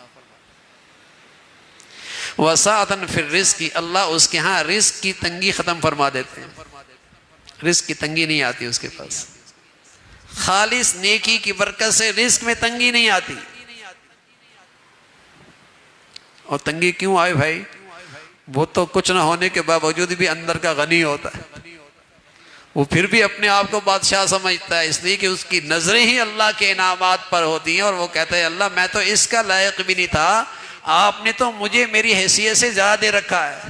Speaker 1: وسعۃ فی الرزق، اللہ اس کے ہاں رزق کی تنگی ختم فرما دیتے ہیں، رزق کی تنگی نہیں آتی اس کے پاس، خالص نیکی کی برکت سے رزق میں تنگی نہیں آتی۔ اور تنگی کیوں آئے بھائی؟ وہ تو کچھ نہ ہونے کے باوجود بھی اندر کا غنی ہوتا ہے، وہ پھر بھی اپنے آپ کو بادشاہ سمجھتا ہے، اس لیے کہ اس کی نظریں ہی اللہ کے انعامات پر ہوتی ہیں، اور وہ کہتا ہے اللہ میں تو اس کا لائق بھی نہیں تھا، آپ نے تو مجھے میری حیثیت سے زیادہ دے رکھا ہے۔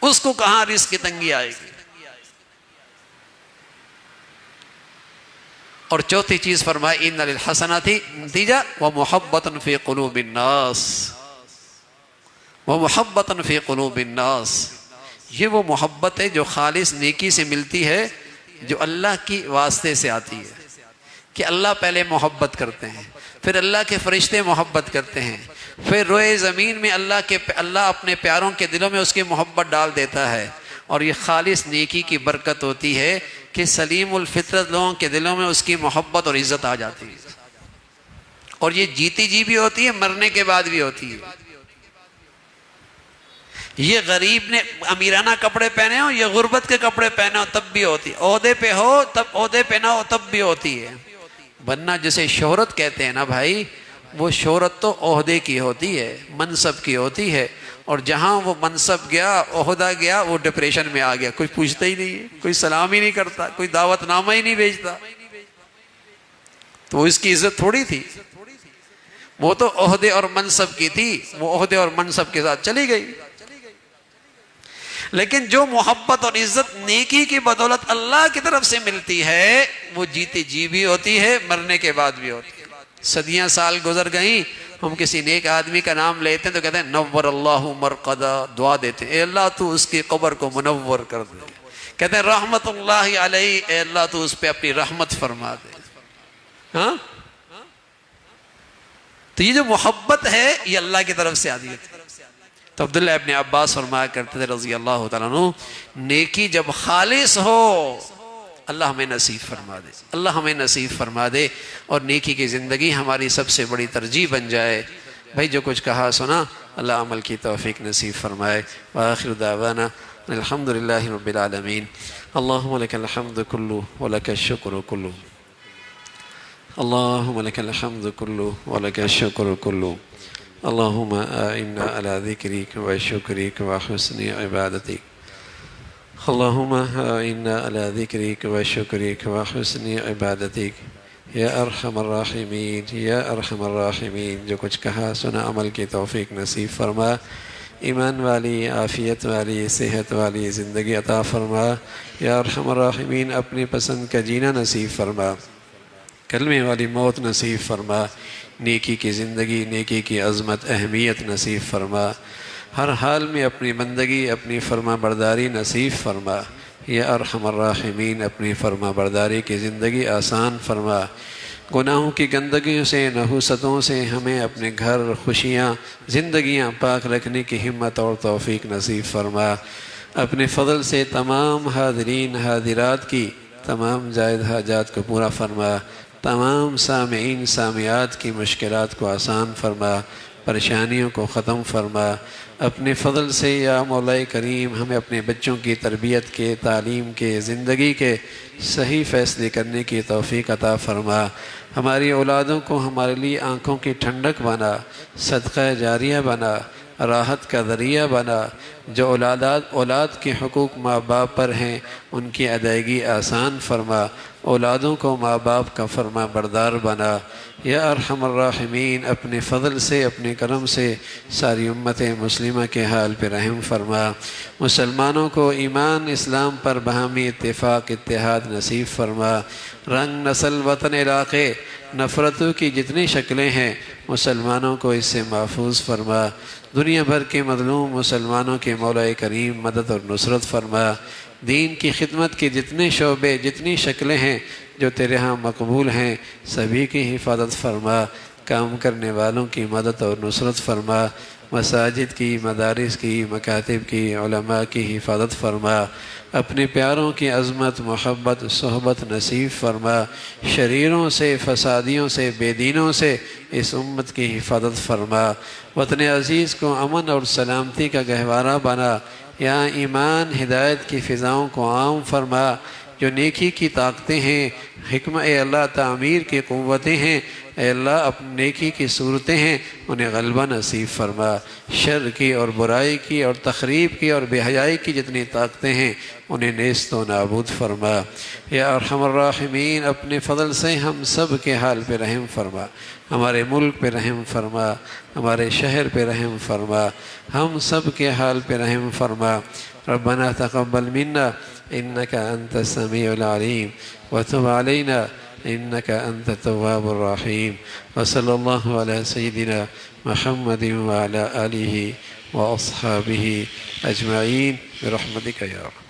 Speaker 1: اس کو کہاں رزق کی تنگی آئے گی؟ اور چوتھی چیز فرمائی ان للحسنات نتیجہ ومحبۃ فی قلوب الناس، ومحبۃ فی قلوب الناس، یہ وہ محبت ہے جو خالص نیکی سے ملتی ہے، جو اللہ کی واسطے سے آتی ہے، کہ اللہ پہلے محبت کرتے ہیں، پھر اللہ کے فرشتے محبت کرتے ہیں، پھر روئے زمین میں اللہ اپنے پیاروں کے دلوں میں اس کی محبت ڈال دیتا ہے، اور یہ خالص نیکی کی برکت ہوتی ہے کہ سلیم الفطرت لوگوں کے دلوں میں اس کی محبت اور عزت آ جاتی ہے، اور یہ جیتی جی بھی ہوتی ہے، مرنے کے بعد بھی ہوتی ہے۔ یہ غریب نے امیرانہ کپڑے پہنے ہو، یہ غربت کے کپڑے پہنے ہو، تب بھی ہوتی ہے، عہدے پہ ہو تب عہدے پہ نہ ہو تب بھی ہوتی ہے۔ ورنہ جسے شہرت کہتے ہیں نا بھائی، وہ شہرت تو عہدے کی ہوتی ہے، منصب کی ہوتی ہے، اور جہاں وہ منصب گیا، عہدہ گیا، وہ ڈپریشن میں آ گیا، کوئی پوچھتا ہی نہیں ہے، کوئی سلام ہی نہیں کرتا، کوئی دعوت نامہ ہی نہیں بھیجتا، تو اس کی عزت تھوڑی تھی، وہ تو عہدے اور منصب کی تھی، وہ عہدے اور منصب کے ساتھ چلی گئی۔ لیکن جو محبت اور عزت نیکی کی بدولت اللہ کی طرف سے ملتی ہے، وہ جیتے جی بھی ہوتی ہے، مرنے کے بعد بھی ہوتی ہے۔ صدیاں سال گزر گئیں، ہم کسی نیک آدمی کا نام لیتے ہیں تو کہتے ہیں نور اللہ مرقدہ، دعا دیتے ہیں اے اللہ تو اس کی قبر کو منور کر دے، کہتے ہیں رحمت اللہ علیہ، اے اللہ تو اس پہ اپنی رحمت فرما دے۔ ہاں، تو یہ جو محبت ہے یہ اللہ کی طرف سے آتی ہے۔ تو عبداللہ ابن عباس فرمایا کرتے تھے رضی اللہ تعالیٰ عنہ، نیکی جب خالص ہو اللہ ہمیں نصیب فرما دے، اللہ ہمیں نصیب فرما دے، اور نیکی کی زندگی ہماری سب سے بڑی ترجیح بن جائے۔ بھائی جو کچھ کہا سنا، اللہ عمل کی توفیق نصیب فرمائے۔ وآخر دعوانا الحمدللہ رب العالمین، اللہم لک الحمد کلو ولک الشکر کلو، اللہم لک الحمد کلو ولک الشکر کلو، اللہم اعنا علی ذکرک و شکرک و حسن عبادتک، اللہم اعنا علی ذکرک و شکرک و حسن عبادتک، یا ارحم الراحمین یا ارحم الراحمین۔ جو کچھ کہا سنا عمل کی توفیق نصیب فرما، ایمان والی، عافیت والی، صحت والی زندگی عطا فرما، یا ارحم الراحمین اپنی پسند کا جینا نصیب فرما، کلمے والی موت نصیب فرما، نیکی کی زندگی، نیکی کی عظمت، اہمیت نصیب فرما، ہر حال میں اپنی بندگی، اپنی فرما برداری نصیب فرما، یا ارحم الراحمین اپنی فرما برداری کی زندگی آسان فرما، گناہوں کی گندگیوں سے، نحوستوں سے ہمیں اپنے گھر، خوشیاں، زندگیاں پاک رکھنے کی ہمت اور توفیق نصیب فرما، اپنے فضل سے تمام حاضرین حاضرات کی تمام زائد حاجات کو پورا فرما، تمام سامعین سامعات کی مشکلات کو آسان فرما، پریشانیوں کو ختم فرما، اپنے فضل سے یا مولا کریم ہمیں اپنے بچوں کی تربیت کے، تعلیم کے، زندگی کے صحیح فیصلے کرنے کی توفیق عطا فرما، ہماری اولادوں کو ہمارے لیے آنکھوں کی ٹھنڈک بنا، صدقہ جاریہ بنا، راحت کا ذریعہ بنا، جو اولاد کے حقوق ماں باپ پر ہیں ان کی ادائیگی آسان فرما، اولادوں کو ماں باپ کا فرما بردار بنا، یا ارحم الراحمین اپنے فضل سے، اپنے کرم سے ساری امت مسلمہ کے حال پہ رحم فرما، مسلمانوں کو ایمان اسلام پر باہمی اتفاق اتحاد نصیب فرما، رنگ نسل وطن علاقے نفرتوں کی جتنی شکلیں ہیں مسلمانوں کو اس سے محفوظ فرما، دنیا بھر کے مظلوم مسلمانوں کے مولا کریم مدد اور نصرت فرما، دین کی خدمت کے جتنے شعبے جتنی شکلیں ہیں جو تیرے ہاں مقبول ہیں سبھی کی حفاظت فرما، کام کرنے والوں کی مدد اور نصرت فرما، مساجد کی، مدارس کی، مکاتب کی، علماء کی حفاظت فرما، اپنے پیاروں کی عظمت، محبت، صحبت نصیب فرما، شریروں سے، فسادیوں سے، بے دینوں سے اس امت کی حفاظت فرما، وطن عزیز کو امن اور سلامتی کا گہوارہ بنا، یہاں ایمان ہدایت کی فضاؤں کو عام فرما، جو نیکی کی طاقتیں ہیں، حکمت اے اللہ تعمیر کی قوتیں ہیں، اے اللہ اپنی نیکی کی صورتیں ہیں انہیں غلبہ نصیب فرما، شر کی اور برائی کی اور تخریب کی اور بے حیائی کی جتنی طاقتیں ہیں انہیں نیست و نابود فرما، یا ارحم الراحمین اپنے فضل سے ہم سب کے حال پہ رحم فرما، ہمارے ملک پہ رحم فرما، ہمارے شہر پہ رحم فرما، ہم سب کے حال پہ رحم فرما، ربنا تقبل منا انك انت السميع العليم وتب علينا انك انت التواب الرحيم، وصلى الله على سيدنا محمد وعلى آله واصحابه اجمعين برحمتك يا رب.